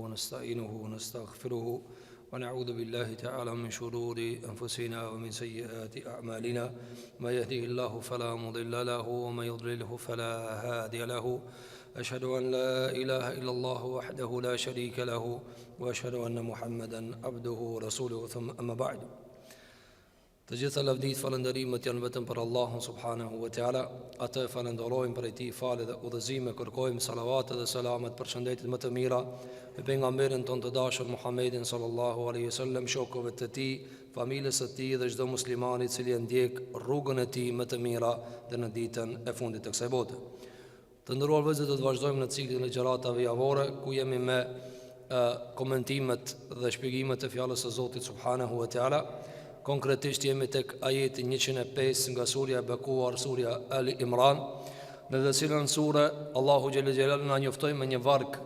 ونستعينه ونستغفره ونعوذ بالله تعالى من شرور أنفسنا ومن سيئات أعمالنا ما يهده الله فلا مضل له ومن يضلله فلا هادي له أشهد أن لا إله إلا الله وحده لا شريك له وأشهد أن محمدا عبده ورسوله ثم أما بعد. Të gjitha lavdit falënderimet janë vetëm për Allahun subhanahu wa ta'ala. Atë falenderojmë për ti falë dhe udhëzime, kërkojmë salavat dhe selamet për shëndetit më të mira e pejgamberin ton të dashur Muhammedin sallallahu alaihi wasallam, shokëve të tij, familjes së tij dhe çdo muslimani i cili e ndjek rrugën e tij më të mira dhe në ditën e fundit të kësaj bote. Të nderuar vëllezër, do të vazhdojmë në ciklin e gjëratave javore ku jemi me komentimet dhe shpjegimet e fjalës së Zotit subhanahu wa ta'ala. Konkretisht jemi tek ajeti 105 nga surja e bekuar, surja Ali Imran, në të cilën sure Allahu xhelel xhelal na njoftoi me një varg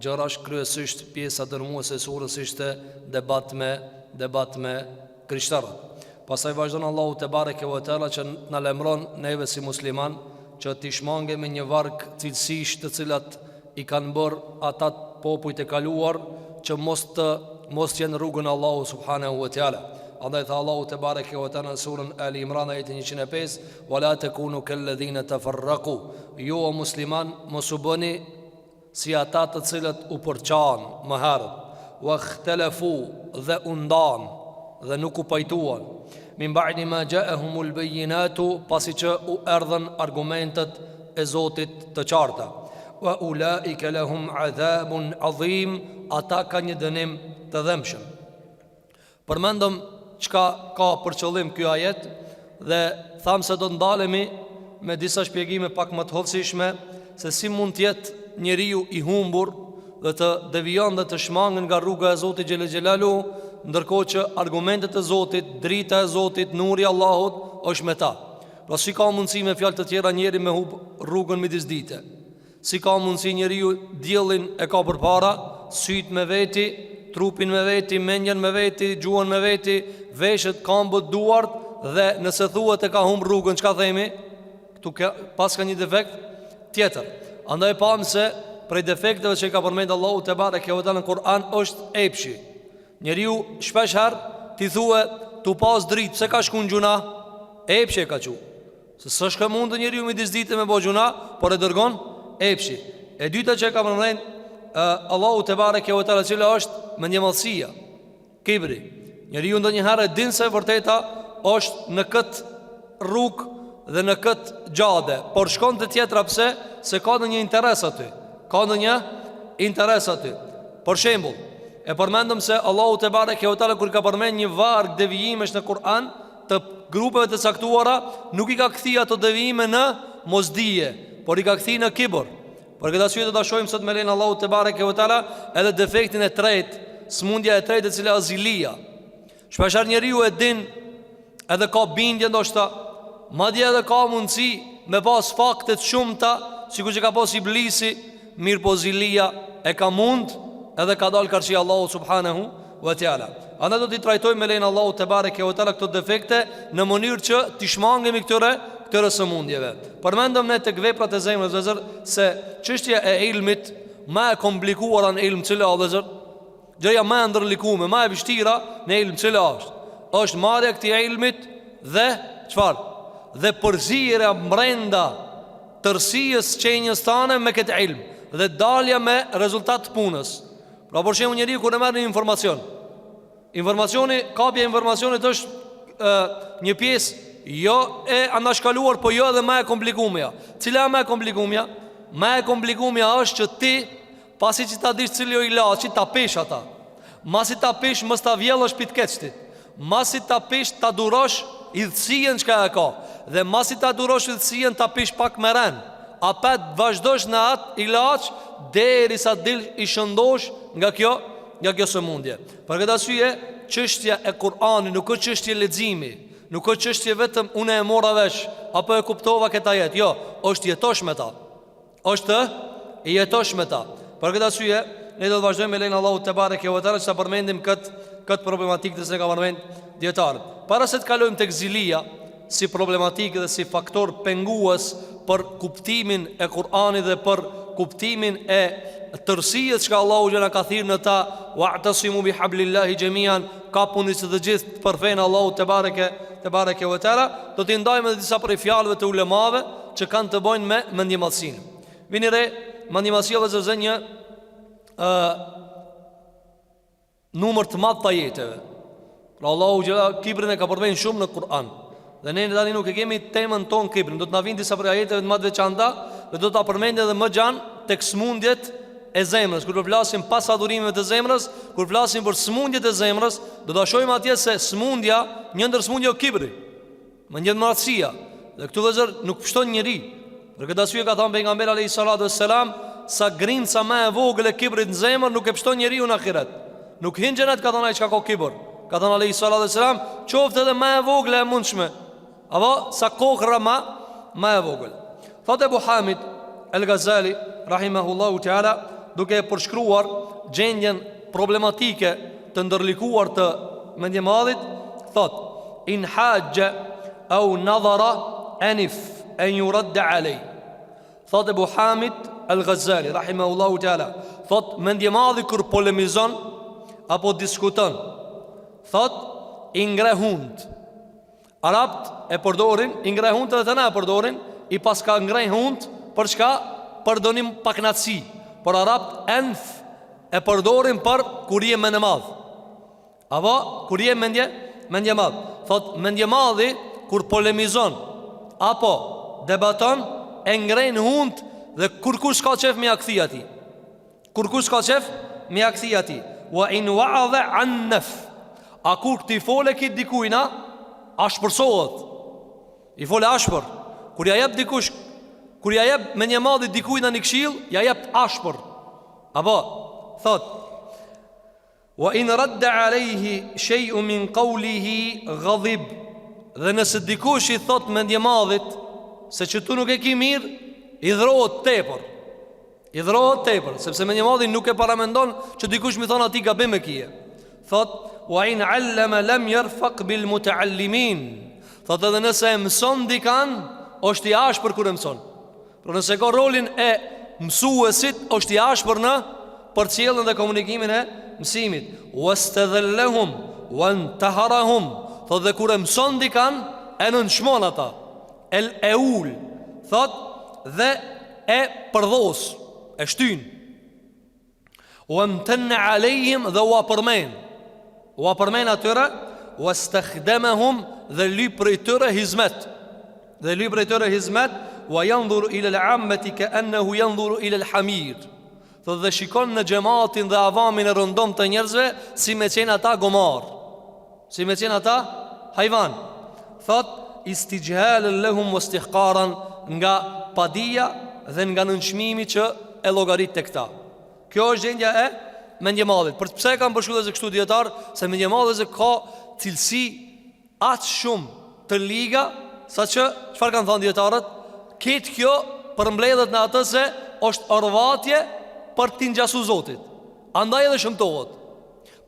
gjërash, kryesisht pjesa dërmuese e surës ishte debat me krishterët. Pastaj vazhdon Allahu te bareke ve teala që na lajmëron neve si musliman që të shmangemi një varg cilësish të cilat i kanë bërë ata popujt e kaluar që mos jenë rrugën e Allahu subhanahu wa taala. Andaj tha Allahu te bareke ve teala në surën Ali Imran ajetin 105: "Wala takunu kalladhina tafarraqu", jo o musliman mos u bëni si ata të cilët u përçan më herët, wa ikhtalafu dhe u ndan dhe nuk u pajtuan, min ba'di ma ja'ahumul bayyinatu, pasi që u erdhën argumentet e Zotit të qarta, wa ulaika lahum adhabun adhim, ata kanë një dënim të dhëmshëm. Përmendëm çka ka për qëllim ky ajet dhe tham se do të ndalemi me disa shpjegime pak më të hollësishme se si mund të jetë njeriu i humbur dhe të devijon dhe të shmangën nga rruga e Zotit xhelel xhelalu, ndërkohë që argumentet e Zotit, drita e Zotit, nuri i Allahut është me ta. Pra si ka mundësi me fjalë të tjera njeri me hub rrugën midis dite? Si ka mundësi njeriu diellin e ka përpara, syt me veti, trupin me veti, mendjen me veti, gjuhën me veti, veshët, këmbët, duart, dhe nëse thuhet e ka humb rrugën, çka themi? Ktu pas ka një defekt tjetër. Andaj pam se prej defekteve që i ka përmendur Allahu te bareke ve teala në Kur'an është epshi. Njeriu shpesh herë ti thuhet tu pas dritë, pse ka shkuën gjuna? Epshi e ka qu. Se s'është mundë njeriu midis ditë me bëj gjuna, por e dërgon epshi. E dyta që ka përmendur Allahu te bareke ve teala, cila është mendjemallësia, kibri. Njeriu ndonjëherë din se vërteta është në këtë rrugë dhe në këtë gjade, por shkon te tjetra pse? Se ka ndonjë interes aty. Ka ndonjë interes aty. Për shembull, e përmendëm se Allahu te bareke ve teala kur ka përmend një varg devijimesh në Kur'an të grupeve të caktuara, nuk i ka kthyer ato devijime në mosdije, por i ka kthyer në kibër. Por këtë arsye do ta shohim sot me lenin Allahu te bareke ve teala edhe defektin e tretë, smundja e tretë e cila është zilia. Shpeshherë njeriu e din, edhe ka bindje ndoshta, madje edhe ka mundësi me pas fakte të shumta, sikur që ka pas iblisi, mirë po zilia e ka mund edhe ka dalë karshi Allahu subhanahu wa taala. Ana do t'i trajtojmë me lenin Allahu te bareke ve teala këto defekte në mënyrë që t'i shmangemi këtyre sëmundjeve. Përmendëm ne tek veprat e zemrës vëllezër se çështja e ilmit më e komplikuar në ilm cila vëllezër, gjëja më e ndërlikuar, më e vështira në ilm cila është marrja e këtij ilmit dhe çfarë? Dhe përzierja brenda tërësisë çënjes tane me këtë ilm dhe dalja me rezultat të punës. Pra për shembull njeriu kur e merr një informacion, kapja e informacionit është një pjesë jo e anashkaluar, po jo edhe më e komplikuar. Cila më e komplikuar? Më e komplikuar është që ti pasi që ta dish cili o ilaçi ta pesh ata. Masi ta pesh mos ta vjellësh pitkeçtit. Masi ta pesh ta durosh idhësien çka e ka. Dhe masi ta durosh idhësien ta pesh pak me ren. Apet vazhdosh në atë ilaç derisa dil i shëndosh nga kjo sëmundje. Për këtë arsye, çështja e Kur'anit nuk është çështje leximi, nuk është çështje vetëm unë e mora vesh apo e kuptova këtë jetë. Jo, është jetosh me ta. Është jetosh me ta. Për këtë arsye, ne do të vazhdojmë me lenin Allahu te bareke ve teala sa përmendim këtë problematikë që ka përmend dietar. Para se të kalojmë tek zilia si problematikë dhe si faktor pengues për kuptimin e Kur'anit dhe për kuptimin e tërësijës që Allahu gjëna ka thirë në ta, wa'tasimu bi hablillahi jamian, kapuni së të gjithë për fenë Allahu te bareke ve teala. Do t'i ndajmë edhe disa prej fjalëve të ulemave që kanë të bëjnë me mendjemadhsinë. Vini re, mendjemadhësia vëzërzë një numër të madh të ajeteve. Pra Allahu gjëra kibrin e ka përmendë shumë në Kur'an. Dhe ne tani nuk e kemi temën tonë kibrin. Do të na vinë disa prej ajeteve të më të veçanta dhe do ta përmendim edhe më gjanë tek smundjet e zemrës. Kur flasim pas adhurimeve të zemrës, kur flasim për smundjet e zemrës, do ta shohim atje se smundja, një ndër smundje o kibri, mendjemadhësia. Dhe këtu vëzër nuk pështon njëri. Për këtë arsye ka thënë pejgamberi alayhis salatu wassalam, sa grinca më e vogël e kibrit në zemër nuk e pështon njeriu në ahiret. Nuk hin xhenet, ka thënë ai çka ka kibër. Ka thënë alayhis salatu wassalam, qoftë edhe më e vogël e mundshme, apo sa kokra më e vogël. Thotë Abu Hamid al-Ghazali rahimahullahu ta'ala, duke e përshkruar gjendjen problematike të ndërlikuar të mendjemadhit, thotë: in hajja au nadhara anif an yurad alay. Thotë Abu Hamid al-Ghazali rahimahullahu ta'ala, thotë mendjemadhi kur polemizon apo diskuton, thotë i ngrehund. Arabt e përdorin i ngrehund, edhe na e përdorin i paska ngrehund për çka? Për donim paknatësi. Por arabt enf e përdorin për kur je mendje madh. Apo kur je mendje madh. Thot mendje madhi kur polemizon apo debaton e ngren hund, dhe kur kush ka qef me akthi ati. Kur kush ka qef me akthi ati. Wa in wa'adha an naf. A kur ti fole kit dikujna ashpërsohet. I fole ashpër. Kur ja jep dikush, kur ja jep me një madhi dikujna një këshill, ja jep ashpër. Apo thot: wa in radda alayhi shay'un min qawlihi ghadib. Dhe nëse dikush i thot mendjemadhit se që tu nuk e ki mirë, i dhrohet tepër. I dhrohet tepër, sepse mendjemadhi nuk e paramendon që dikush mi thon ati gabim e kije. Thot: wa in allama lam yarfaq bil mutaallimin. Thot edhe nëse e mëson dikan, është i ashpër kur e mëson. Por nëse ka rolin e mësuesit, është i ashpër në përcjelljen dhe komunikimin e mësimit. Wastadhallahum wa antaharahum. Thot dhe kur e mëson dikan, e nënçmon ata, e ul, thot, dhe e përdhos, e shtyn. Wa amtanna alejhim, dhe u apërmen atyre. Wastakhdamahum, dhe lyp prej tyre hizmet. Wa yanzuru ila al-ammati ka'annahu yanzuru ila al-hamir. Thot dhe shikon në xhamatin dhe avamin e rëndom të njerëzve si me qenë ata gomar, si me qenë ata hajvan. Thot istijhalen lahum wastihqaran, nga padia dhe nga nënçmimi që e llogarit tek ta. Kjo është gjendja e mendjemadhit. Për pse kanë përshkruar se kështu dietar, se mendjemadhi ka cilësi aq shumë të liga, saqë çfarë kanë thënë dietarët, këtë kjo përmbledhet në atë se është orvatje për t'i ngjasu Zotit. Andaj edhe shëmtohet.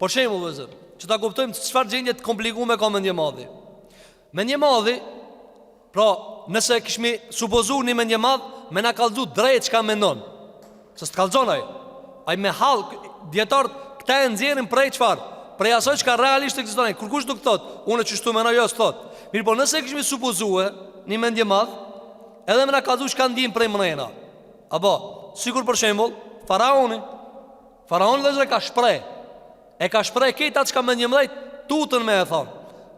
Për shembull, vëllezër, që ta kuptojmë çfarë gjendje të komplikuar ka mendjemadhi. Mendjemadhi, pra, nëse kishmi supozuar një mendjemadh, me na kallëzu drejt çka mendon. Se s'kallëzon ai. Ai me hall dietarët këta e nxjerrin prej çfarë? Prej asaj çka realisht ekziston. Kur kush nuk thot, unë çështu mendoj, jo s'thot. Mirë, po nëse kishmi supozuar një mendjemadh, edhe me na kallëzu çka ndjen prej mrena. Apo, sikur për shembull, Faraoni dhe ka shpreh. E ka shpreh këta çka mendjemëdhej tutën me e thon.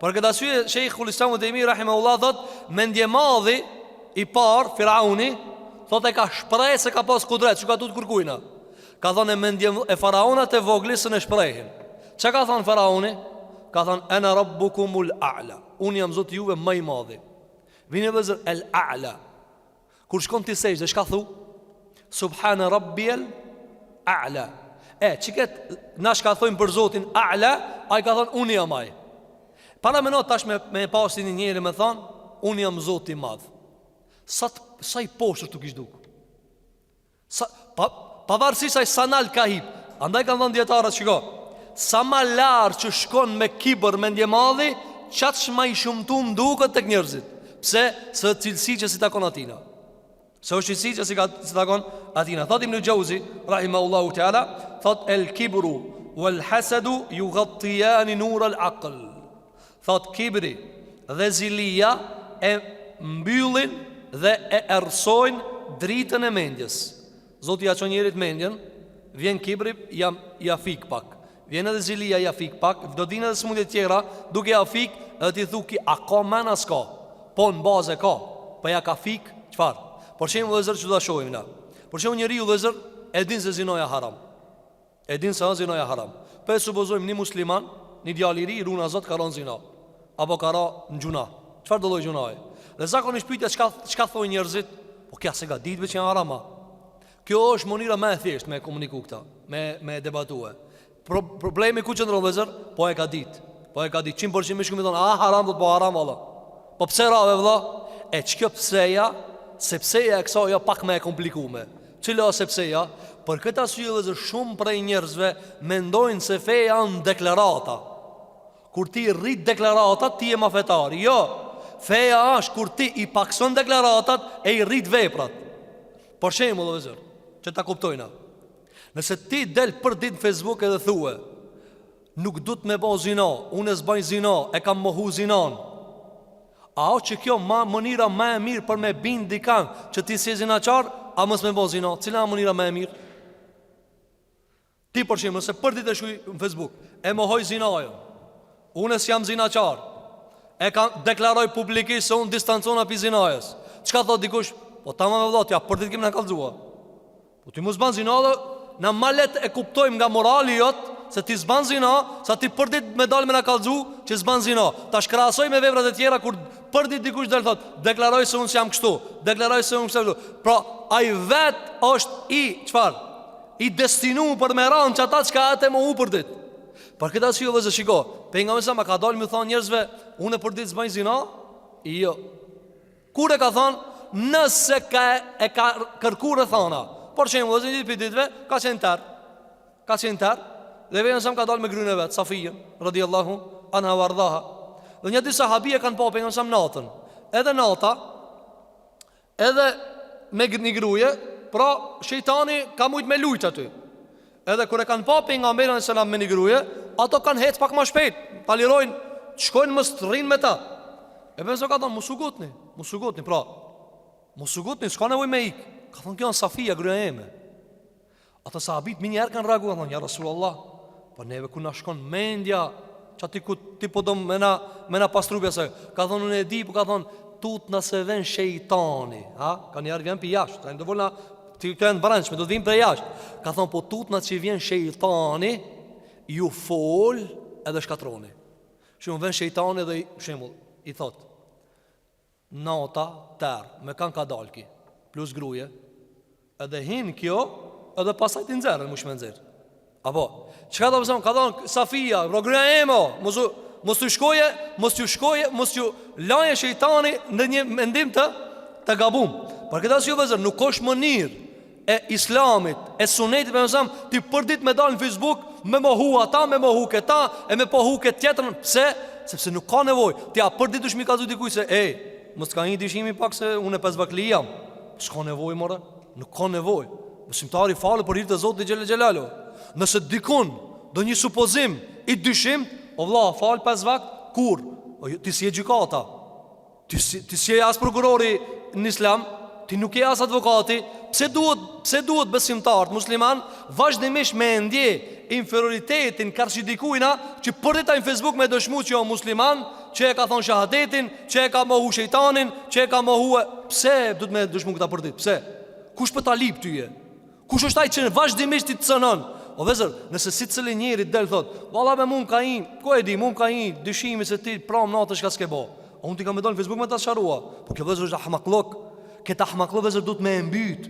Por këtë arsye Sheikhul Islam Ibn Taymiyyah rahimahullah thot, mendjemadhi i par Faraoni thot e ka shpreh se ka pas kudret, çka tut kërkuina. Ka thonë e faraonat e voglisën e shprehin. Çka ka thonë Faraoni? Ka thonë ana rabbukumul a'la. Unë jam Zoti juve më i madhi. Vini vëzër el a'la. Kur shkon ti sejdë, çka thu? Subhana rabbiyal a'la. Çiket na shka thojmë për Zotin a'la, ai ka thonë unë jam ai. Para menot tash me pasin një njeri me thonë unë jam Zoti i madh. Sa i poshtë tu kish duk. Pavarësisht ai sanal ka hip. Andaj kanë thënë dietarët, shiko, sa më lart që shkon me kibër mendjemadhi, çaq më i shumtum duket tek njerëzit. Pse? Se cilësi që si takon atina. Se është qëtësi që si takon atina. Thot Ibn Jauzi rahimahullahu ta'ala, thot el kibru wal hasadu yughattiyani nur al aql. Thot kibri dhe zilia e mbyllin dhe e ersojnë dritën e mendjes. Zoti ja çon njerit mendjen, vjen kibri, ja fik pak. Vjen edhe zilia, ja fik pak. Do dinë edhe smundje tjera, duke ja fik, edhe ti thuki, a ka mena s'ka? Po në bazë ka, po ja ka fik, qëfar? Por që imë vëzër që do da shojmë na. Por që imë njëri u vëzër, e din se zinoja haram. E din se zinoja haram. Po e supozojmë një musliman, një djaliri, runa zot ka ronë zina, apo ka ra në gjuna. Qëfar do dojë gjunaj? Dhe zakonisht pyetja çka thoi njerëzit, po kja se ka ditëve që janë harama. Kjo është monira më e thjeshtë me komuniku këta, me debatue. Problemi ku qëndron vëzër? Po e ka ditë. Po e ka ditë 100% më shumë thonë, "Ah, haram do të bëj haram valla." Po pse rave vëlla? E ç'kjo pseja? Sepseja e kësaj jo pak më e komplikuar. Cila sepseja? Për këtë arsye vëzër shumë prej njerëzve mendojnë se feja janë deklarata. Kur ti rrit deklaratat, ti je mafetar. Jo, feja është kur ti i pakson deklaratat e i rrit veprat. Për shembull vëzër, që ta kuptojna. Nëse ti del për ditë në Facebook edhe thue, nuk du të me bo zina, unë e zbaj zina, e kam mohu zinan, a o që kjo mënira më e mirë për me bind dikan që ti si zinaqar, a mës me bo zina? Cila mënira më e mirë? Ti për shembull, nëse për ditë e shuj në Facebook, e mohoj zinajo, unë e si jam zinaqar, e kam deklaroj publikisht se unë distancona pi zinajës. Qka thot dikush? Po ta më vëllat, ja për ditë kemë në kalzua. Po ti mu zban zina dhe na malet e kuptojmë nga morali jot se ti zban zina, sa ti për ditë me dalë me në kalzu që zban zina. Ta shkrasoj me veprat e tjera kur për ditë dikush dhe thot, deklaroj se unë si jam kështu, deklaroj se unë kështu. Pra, a i vet është i, qfar? I destinu për me ranë që ata qka ate më u për ditë. Për këtë arsye vëzë shiko, pejgamberi më ka dalë më thonë njerëzve, unë për ditë zbaj zina? Jo. Kur e ka thonë? Nëse e ka kërkur e thana. Por që e më vëzë një ditë për ditëve, ka qenë tërë. Dhe vejnë nësëm ka dalë me grynë e vetë, Safijën, radiallahu, anha vardhaha. Dhe një dy sahabije kanë po për nësëm natën. Edhe nata, edhe me një gruje, pra shejtani ka mujtë me lujtë aty. Edhe kër e kanë po për nga mërën e selam me një gruje, ato kanë hecë pak ma shpejt, ta lirojnë, shkojnë më së të rinë me ta. E për nësë ka thonë, musugutni, pra musugutni, s'ka nevoj me ikë. Ka thonë, kjo në Safija, gruja eme. Ata sahabit minjë herë kanë reaguar, thonë, ja Rasulullah, po neve ku na shkon mendja, që ti po do me na pastrupja se. Ka thonë, unë e di, po ka thonë, tut nëse ven shejtani. Ka njerë vjen për jashtë, ta do volna, ti kënë branqme, do të vim për jashtë. Ka thonë, po tut nëse që vjen shejtani, ju fol edhe shkatroni. Shumë ven shejtani dhe i thot, nata, tërë, me kanë ka dalki, plus gruje, edhe hinë kjo, edhe pasaj të nëzërën, më shme nëzërë. Apo, që ka të pësëm, ka thonë Safija, gruja emo, mos t'ju shkoje, mos t'ju laje shejtani në një mendim të gabum. Për këtë asë ju vëzër, nuk është mënirë e islamit, e sunetit, për mësëm, ti përdit me dalë në Facebook, me mohu ata, me mohu këta, e me pohu këtë tjetërën. Pse? Sepse nuk ka nevoj. Ti a përdit është mi ka zu dikuj se, mos ka një dishimi pak se unë e 5 bakli jam. S'ka nevoj, more, nuk ka nevoj. Besimtari falë për hirtë e Zotit Gjelle Gjelalu. Nëse dikun do një supozim i dyshim, o vlla, falë 5 vakt, kur? Ti si e gjykata, ti si e as prokurori në islam, ti nuk e as advokati. Pse duhet besimtarët musliman vazhdimisht me ndje inferioritetin karshidikujna që përdita në Facebook me dëshmu që jo musliman, që e ka thonë shahadetin, që e ka mohu shejtanin, që e ka mohu Pse du të me dëshmu këta përdit? Pse? Kush për ta lip tyje? Kush është taj që vazhdimisht ti të cënon? O vezër, nëse si cëli njeri del thot, valla me mund ka ku e di, mund ka dyshimi se ti pram natë shka s'ke bo. O unë ti ka me donë në Facebook me ta sharua. Po kjo vezër është ahmaklok. Këtë ahmaklok vezër du të me mbyt.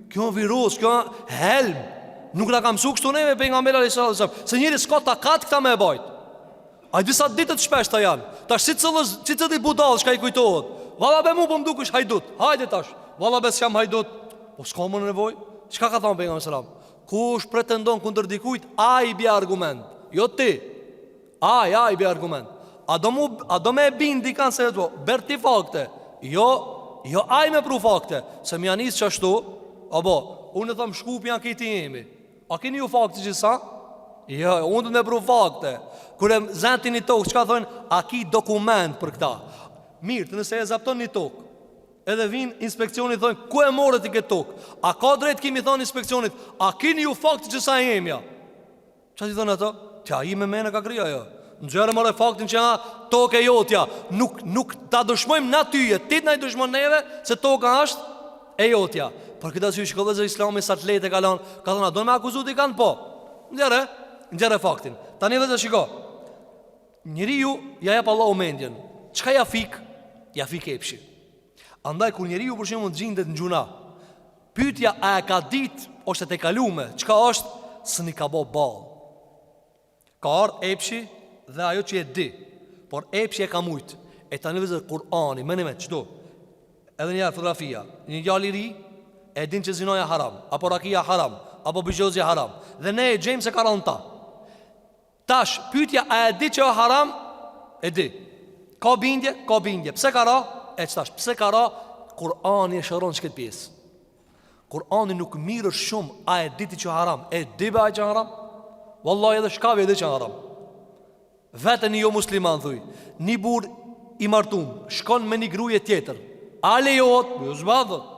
Kjo virus, kjo helm. Nuk na ka mësu kështu neve për nga mele alisë. Se njeri s'ka takat këta me bajt. A i disa ditët shpesh ta janë. Tash si cëti budal shka i kujtohet. Valla be mu po mdu kësh hajdut. Hajde tash. Valla be s'jam hajdut. Po s'ka më në nevoj. Qka ka thonë për nga mësëram? Kush pretendon kundër dikujt, a i bje argument. Jo ti. A i bje argument. A do me bindi kanë se të po. Ber ti fakte. Jo Jo aj me pru fakte. Se më janis qashtu, apo, unë e thëmë shkup janë këti jemi. A keni ju fakte që sa? Jo, unë të me pru fakte. Kure zenti një tokë, që ka thënë, a ki dokument për këta? Mirë, të nëse e zapton një tokë, edhe vinë inspekcionit thënë, ku e morët i këtë tokë? A ka drejt kimi thënë inspekcionit, a keni ju fakte që sa jemi ja? Qa ti thënë ato? Tja, i me mene ka krija jo. Në gjere mëre faktin që nga toke jotja. Nuk ta dëshmojmë na tyje. Ti të na i dëshmon neve se toka është e jotja. Për këta që shkollëzë islami sa të lete kalon, ka thëna, do në me akuzut i kanë po. Në gjere faktin. Ta një dhe shiko, njëri ju ja jep Allah u mendjen. Qka ja fik? Ja fik epshi. Andaj kur njëri ju përshimu të gjindet në gjuna, pytja a e ka dit është e te kalume, qka është? Së një ka bo balë. Ka ardhë epshi dhe ajo që e di, por epshi e ka mujt. E ta një vëzër Kur'ani, meni me qëto, edhe njerë fotografia, një gjallë i ri, e din që zinoja haram, apo rakia haram, apo bëgjozja haram, dhe ne e gjejmë se ka ranë ta. Tash, pytja a e di që o haram? E di. Ka bindje? Ka bindje. Pse ka ra? E qëtash, pse ka ra? Kur'ani e shëron që këtë pjesë. Kur'ani nuk mirë shumë, a e diti që haram? E di be a që haram? Wallahi edhe shkavi edhe që haram. Vete një jo musliman thuj, një bur i martum, shkon me një gruje tjetër, a lejohet? Jo zbadhët.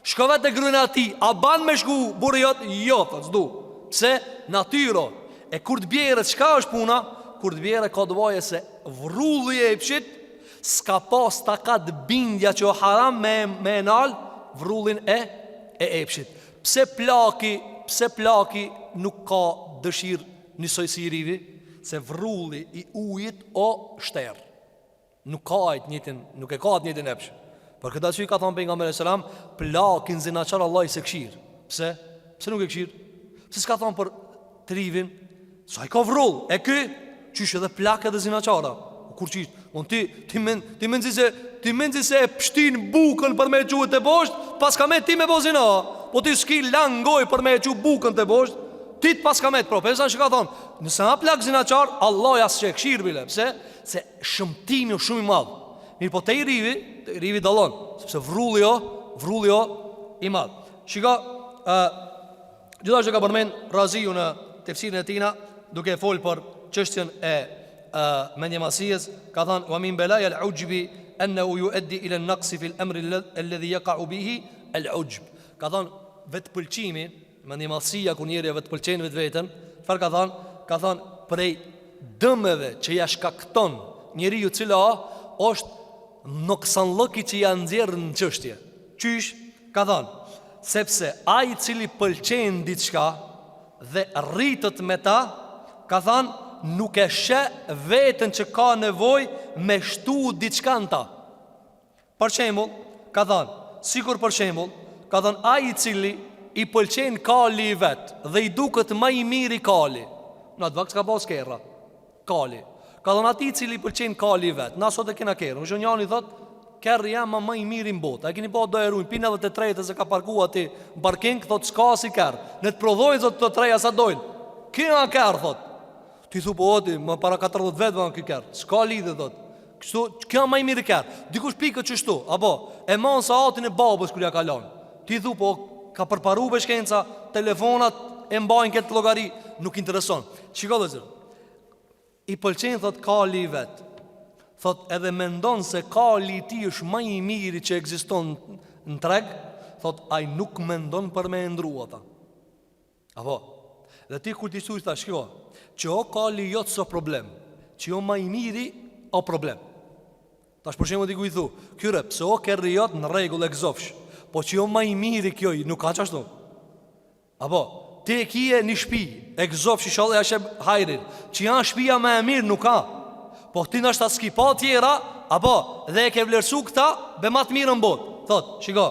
Shko vete grujnë ati, a ban me shku burë jot? Jo, thë zdu. Pse? Natyro. E kur të bjerët, shka është puna? Kur të bjerët ka dëvaje se vrulli e pshit, s'ka pas ta ka të bindja që o haram me nal, vrullin e epshit. Pse plaki nuk ka dëshirë njësoj si i rivi? Se vrulli i ujit o shter. Nuk e ka atë njëtin epsh. Për këta që i ka thonë për nga mërë e selam, plakin zinaqar Allah i se këshir. Pse? Pse nuk e këshir? Pse s'ka thonë për të rivin? Sa i ka vrull? E ky? Qysh edhe plak edhe zinaqara? Kur qish? Ti menzi se e pështin bukën për me e quët të bosht, pas ka me ti me bo zina. Po ti s'ki langoj për me e quët bukën të bosht, ti të pas ka me të pro. Pesa që ka thonë, nëse nga plak zinaqar, Allah jasë që e këshir bile. Pse? Se shëmtimi o shumë i madhë. Mirë po te i rivi dalon, sepse vrulli o i madhë. Shika, gjithashtë që ka përmen Raziju në tefsirin e tina, duke e folë për qështjen e mendjemasijës, ka thënë wa min belaj al-ujbi ennehu yuaddi ila an-naqsi fi al-amri alladhi yaqa'u bihi al-ujb. Ka thënë vetë pëlqimi, mendjemasija kur njeri vetë pëlqen vetën, çfarë ka thënë? Ka thënë prej dëmeve që ja shkakton njeriu cila është noksanllëki që ja nxjerr në çështje. Qysh? Ka thënë sepse ai i cili pëlqen diçka dhe rritet me ta, ka thënë nuk e sheh veten që ka nevojë me shtu diçka në ta. Për shembull, ka thënë, sikur për shembull, ka thënë ai i cili i pëlqen kali i vet dhe i duket më i miri kali. Në atë vakt ka pas kerra. Kali. Ka thënë ati i cili i pëlqen kali i vet. Na sot e kena kerrë. Më njëri thot, kerri jam më i miri në botë. A keni pa do e ruajnë pinë edhe të tretë se ka parkuar aty në parking, thot s'ka si kerr. Ne të prodhojnë zot të treja sa dojnë. Kena kerr thot. Ti thu po oti, më para 40 vetë vënë ky kerr. S'ka lidhje thot. Kështu, kjo më i miri kerr. Dikush pikë çështu, apo e mon sa atin e babës kur ja ka lënë. Ti thu po ka përparuar shkenca, telefonat e mbajnë këtë llogari, nuk intereson. Shikoj vëllazër. I pëlqen thot kali i vet. Thot edhe mendon se kali i tij është më i miri që ekziston në treg, thot ai nuk mendon për me ndrua ata. Apo, dhe ti kur ti thuaj tash kjo, që o kali jot so problem, që jo më i miri o problem. Tash për shembull diku i thu, kyre pse o kerri jot në rregull e gzofsh, po që jo më i miri kjo nuk ka çashtu. Apo, ti e kije një shpi, e gzofsh inshallah ja shep hajrin, që janë shtëpia më e mirë nuk ka. Po ti ndoshta s'ki pa tjera, apo dhe e ke vlerësu këta be më të mirë në botë. Thot, shiko.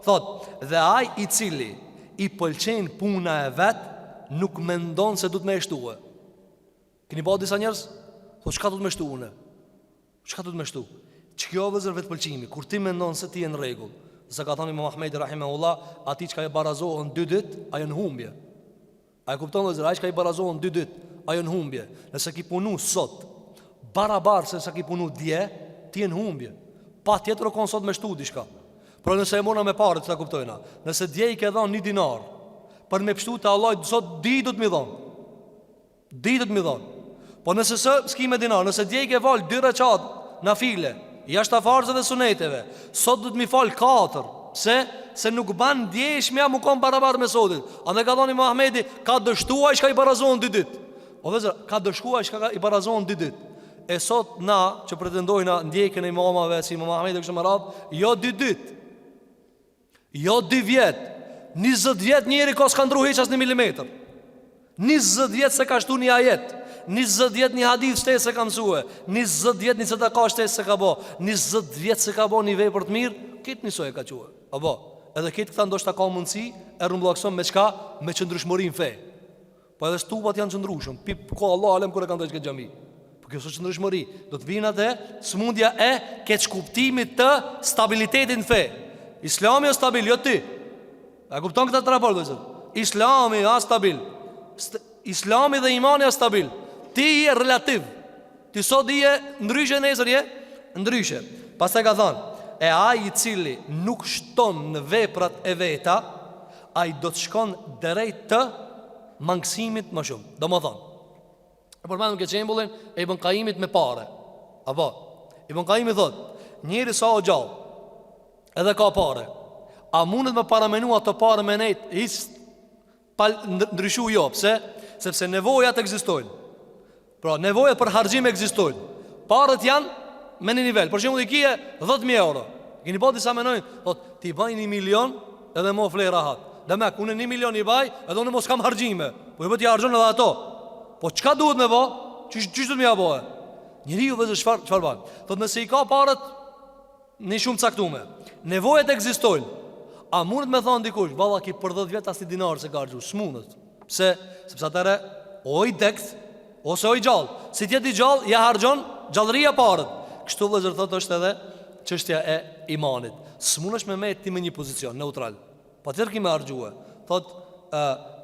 Thot, dhe ai i cili i pëlqen puna e vet, nuk mendon se duhet më shtuë. Keni pa disa njerëz? Po çka duhet më shtuë? Çka duhet më shtu? Ç'kjo vëzër vetë pëlqimi, kur ti mendon se ti je në rregull. Sa ka thënë Imam Ahmedi rahimahullah, ati çka e barazohen 2 ditë, ajo në humbje. A e kupton vëzër, ai çka i barazohen 2 ditë, ajo në humbje. Nëse ki punu sot barabar se sa ki punu dje, ti e në humbje. Pa tjetër o konë sot me shtu diçka. Por nëse e mona me parë të ta kuptojna, nëse dje i ke dhënë 1 dinar për me pështu të Allah, sot di do të mi dhon. Di do të mi dhon. Po nëse s'ki me dinar, nëse dje i ke fal 2 rekat nafile, jashtë farzave dhe suneteve, sot do të mi fal 4. Pse? Se nuk ban djeshmja mu kon barabar me sotit. Andaj ka thoni Muhamedi, ka dështuar shka i barazon 2 ditë. O vëzër, ka dështuar shka i barazon 2 ditë. E sot na që pretendojna ndjekën e imamave si Muhamedi kështu me radhë, jo 2 ditë. Jo 2 vjet. 20 vjet njeri ka s'ka ndru heq as 1 milimetër. 20 vjet se ka shtu një ajet, 20 vjet një hadith shtesë se ka mësue, 20 vjet një sadaka shtesë se ka bo, 20 vjet se ka bo një vepër të mirë, kitë njësoj e ka quë. Apo, edhe kitë këta ndoshta ka mundësi e rrumbullakson me çka? Me qëndrueshmërinë fe. Po edhe stupat janë qëndrueshëm. Ko Allah alem kur e kanë dhënë këtë xhami. Po kjo është qëndrueshmëri. Do të vinë atë smundja e keq kuptimit të stabilitetit në fe. Islami është stabil, jo ti. A kupton këtë raport vëzë? Islami është stabil. Islami dhe imani është stabil. Ti je relativ. Ti sot je ndryshe, nesër je ndryshe. Pastaj ka thënë, e ai i cili nuk shton në veprat e veta, ai do të shkon drejt të mangësimit më shumë. Domethënë, e përmendëm këtë shembullin e Ibn Qayyimit me parë. Apo, Ibn Qayyimi thotë, njeri sa o gjallë, edhe ka parë, a mundet me paramenu ato parë me nejt, ndryshu jo, pse? Sepse nevojat ekzistojnë. Pra, nevojat për harxhim ekzistojnë. Parët janë me një nivel. Për shembull, i kije 10.000 euro. Keni pa disa menojnë, thotë, ti baj 1 milion edhe mo flej rahat. Dhe mek, unë 1 milion i baj edhe unë mos kam harxhime. Po i bët i harxhon edhe ato. Po çka duhet me bo? Çish duhet me ja bohe? Njeriu vetë çfarë bën? Thotë, nëse i ka parët në shumë caktuar, nevojat ekzistojnë. A mundet me thonë dikush, valla ki për 10 vjet as një dinar se ka harxhu? S'mundet. Pse? Sepse atëre o i dekt ose o i gjallë. Si tjetë i gjallë, ja harxhon gjallëria parët. Kështu vëllezër thotë është edhe çështja e imanit. S'mundesh me ti me një pozicion neutral. Patjetër që më harxhue. Thotë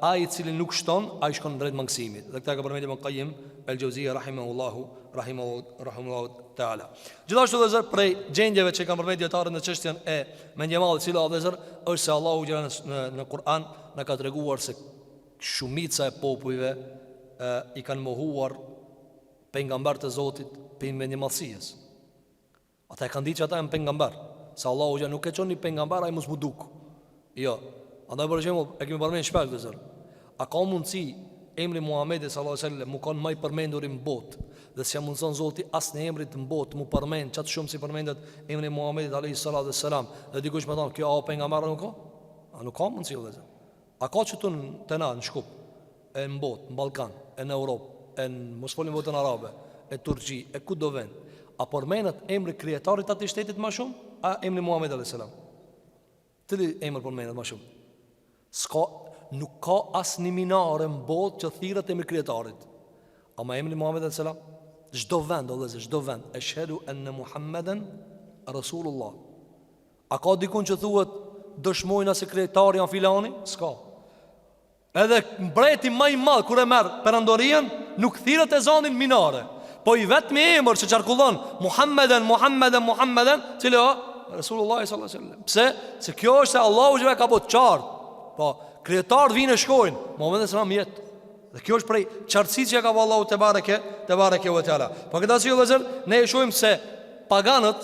ai i cili nuk shton, ai shkon drejt mangësimit. Dhe këtë ka përmendur Ibn Qayyim el-Jauziyja rahimahullahu taala. Gjithashtu vëllezër, prej gjendjeve që kanë përmendur dietarët në çështjen e mendjemallit, cila vëllezër është se Allahu në Kur'an na ka treguar se shumica e popujve i kanë mohuar pejgamberët e Zotit për mendjemallësisë. Ata e kanë ditë që ata janë pejgamber, se Allahu nuk e çon një pejgamber ai mos mu duk. Jo. Andaj për shembull, e kemi përmendur shpesh vëllezër. A ka mundësi emri Muhamedi sallallahu alaihi wasallam mu kon më i përmendur në botë, dhe s'ja mundson Zoti as në emrit të botë mu përmend çat shumë si përmendet emri Muhamedit alaihi salatu wassalam. Dhe dikush më thon, kjo a pejgamber nuk ka? A nuk ka mundësi vëllezër? A ka çtu të na në Shkup, e në botë, në Ballkan, e në Europë, e në mos folim botën arabe, e Turqi, e kudo vend, a përmendet emri krijetarit atë shtetit më shumë, a emri Muhamedi alaihi salam? Cili emër përmendet më shumë? S'ka, nuk ka as një minare në botë që thirret emri krijetarit. Ama emri Muhamedi alaihi salam, çdo vend, çdo vend, eshhedu enne Muhammeden Rasulullah. A ka dikun që thuhet dëshmojna se krijetari janë filani? S'ka. Edhe mbreti më i madh kur e merr perandorien nuk thirret e zanin minare, po i vetmi emër që qarkullon Muhammeden, cili o Rasulullah sallallahu alaihi wasallam. Pse? Se kjo është se Allahu që ka bërë qartë. Po, krijetarët vinë e shkojnë, Muhamedi sallallahu alaihi wasallam jetë. Dhe kjo është prej qartësisë që ka bërë Allahu te bareke ve teala. Po këtë arsye vëllezër, ne e shohim se paganët,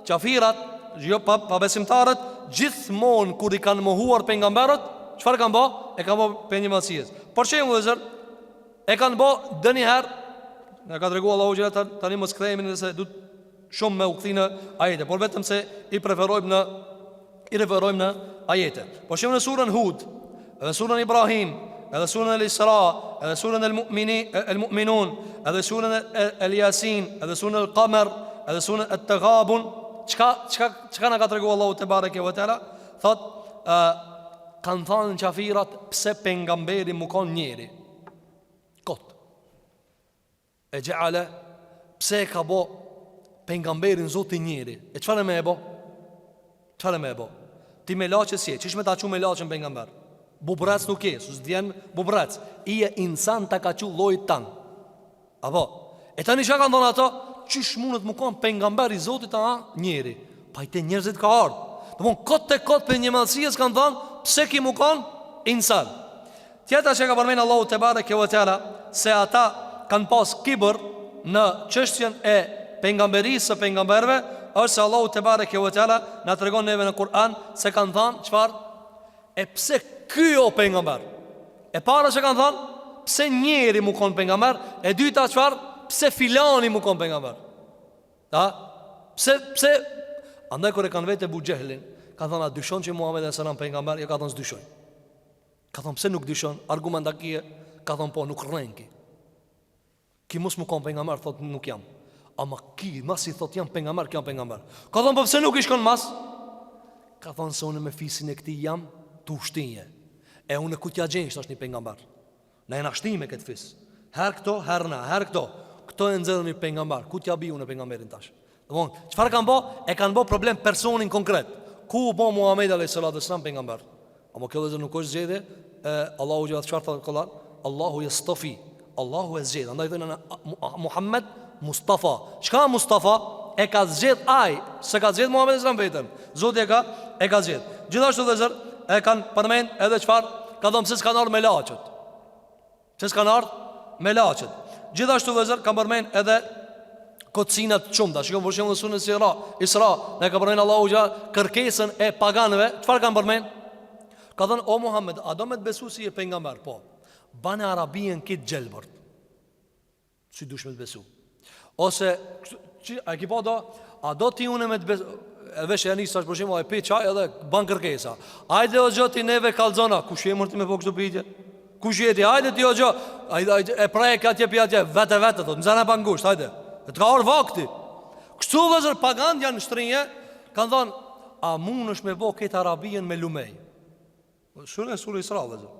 qafirat, jo pa besimtarët, gjithmonë kur i kanë mohuar pejgamberët, çfarë kanë bë? E kanë bë pejgamberisë. Për shembull vëllezër, e kanë bë dëniherë, na ka treguar Allahu që tani mos kthehemi nëse do shumë me u kthinë ajete, por vetëm se i referojmë në ajete. Por shembull në surën Hud, edhe surën Ibrahim, edhe surën Al-Isra, edhe surën Al-Mu'minun, edhe surën Al-Yasin, edhe surën Al-Qamar, edhe surën At-Taghabun, çka na ka treguar Allahu te bareke ve teala? Thot kanë thënë qafirat, pse pejgamberi më kon njeri kot e gjale, pse ka bo pejgamberin Zoti njeri? E çfarë më e bo? Çfarë më e bo? Ti me laçë si, çish me ta çu me laçën pejgamber? Bubrac nuk e, sus djen bubrac. I e insan ta ka çu llojit tan. Apo, e tani çka kanë thonë ato? Çish mundet më kon pejgamber i Zotit njeri? Pa i te njerëzit ka ardhur. Domthon kot te kot për një mallësies kanë thënë, pse ki mu kanë insan. Tjetra që ka përmend Allahu te bareke ve teala se ata kanë pas kibër në çështjen e pejgamberisë së pejgamberëve, është se Allahu te bareke ve teala na tregon neve në Kur'an se kanë thënë çfarë? E pse ky o pejgamber? E para që kanë thënë, pse njeri mu kon pejgamber? E dyta çfarë? Pse filani mu kon pejgamber? Ta? Pse andaj kur e kanë vetë Abu Jahlin, ka thënë a dyshon që Muhamedi sallallahu alaihi wasallam pejgamber? Ja ka thënë s'dyshoj. Ka thënë pse nuk dyshon? Argumenta kia, ka thënë po nuk rrenki. Ki mos mu kon pejgamber, thot nuk jam. Ama ki mas i thot jam pejgamber, jam pejgamber. Ka thënë po pse nuk i shkon mas? Ka thënë se unë me fisin e këtij jam tu shtinje. E unë ku t'ja gjenjë është një pejgamber. Na jena shtime këtë fis. Her këto, her na, her këto. Këto e nxjerrën një pejgamber. Ku t'ja biju në pejgamberin tash? Domthon, çfarë kanë bë? E kanë bë problem personin konkret. Ku u bë Muhamedi alayhis salam pejgamber? Ama kjo nuk është zgjedhje e Allahu gjithë çfarë thotë kollar? Allahu yastafi. Allahu e zgjedh. Andaj thënë Muhammed Mustafa. Çka Mustafa? E ka zgjedh ai, se ka zgjedh Muhamedi sallallahu alaihi wasallam vetëm. Zoti e ka zgjedh. Gjithashtu vëllezër, e kanë përmend edhe çfarë? Ka thënë se s'kan ardhur me laçet. Se s'kan ardhur me laçet. Gjithashtu vëllezër kanë përmend edhe kocsinat çumta. Shikoj për shembull sunën Isra, ne ka përmend Allahu xha kërkesën e paganëve. Çfarë kanë përmend? Ka thënë o Muhammed, a do me të besu si e pejgamber? Po. Bane Arabien kit gjelbërt. Si dush me të besu? Ose a ki po do, a do ti une me të besu? E vesh e njësa është për shimë, a e pi qaj edhe ban kërkesa. Ajde o gjoti neve kalzona. Kush je mërti me po kështu pitje? Kush jeti? Ajde ti o gjo. E prejke atje pi atje. Vete, thot, në zene pangusht, ajde. E të ka orë vakti. Kështu vëzër pagand janë shtrinje, kanë thonë, a mund është me po këtë Arabien me lumej? Surë Isra vëzër.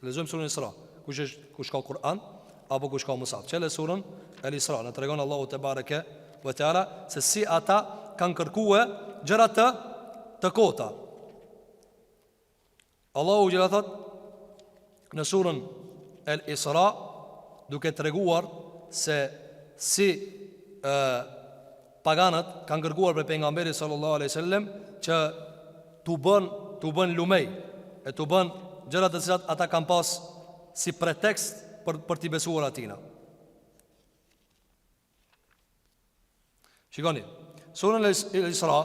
Lezojmë surën Isra. Kush ka Kur'an apo kush ka Musaf. Çele surën El Isra. Në tregon Allahu te bareke ve teala se si ata kanë kërkuar gjëra të kota. Allahu jalla thot në surën El Isra duke treguar se si paganët kanë kërkuar për pejgamberin sallallahu alaihi wasallam që tu bën lumej e tu bën gjërat të cilat ata kanë pas si pretekst për t'i besuar atina. Shikoni, surën El Isra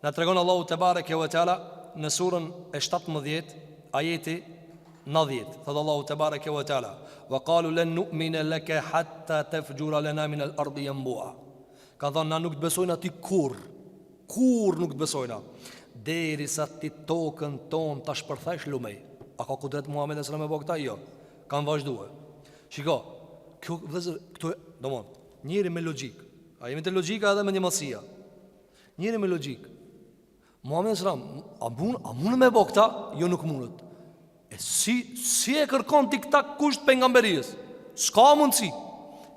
na tregon Allahu te bareke ve teala në surën e 17 ajeti 90. Thot Allahu te bareke ve teala: "Wa qalu lan nu'mina laka hatta tafjura lana min al-ardi yanbu'a." Ka thonë na nuk të besojnë aty kur nuk të besojnë derisa ti tokën ton ta shpërthesh lumej. A ka kudret Muhamedi sallallahu alaihi wasallam me jo? Kan vazhduar. Shiko, këtu domon, njëri me logjik. A jemi te logjika edhe me një mallësia. Njëri me logjik. Muhamedi sallallahu alaihi wasallam a mund me bë këta? Jo, nuk mundet. E si e kërkon ti këta kusht pejgamberisë? S'ka mundsi.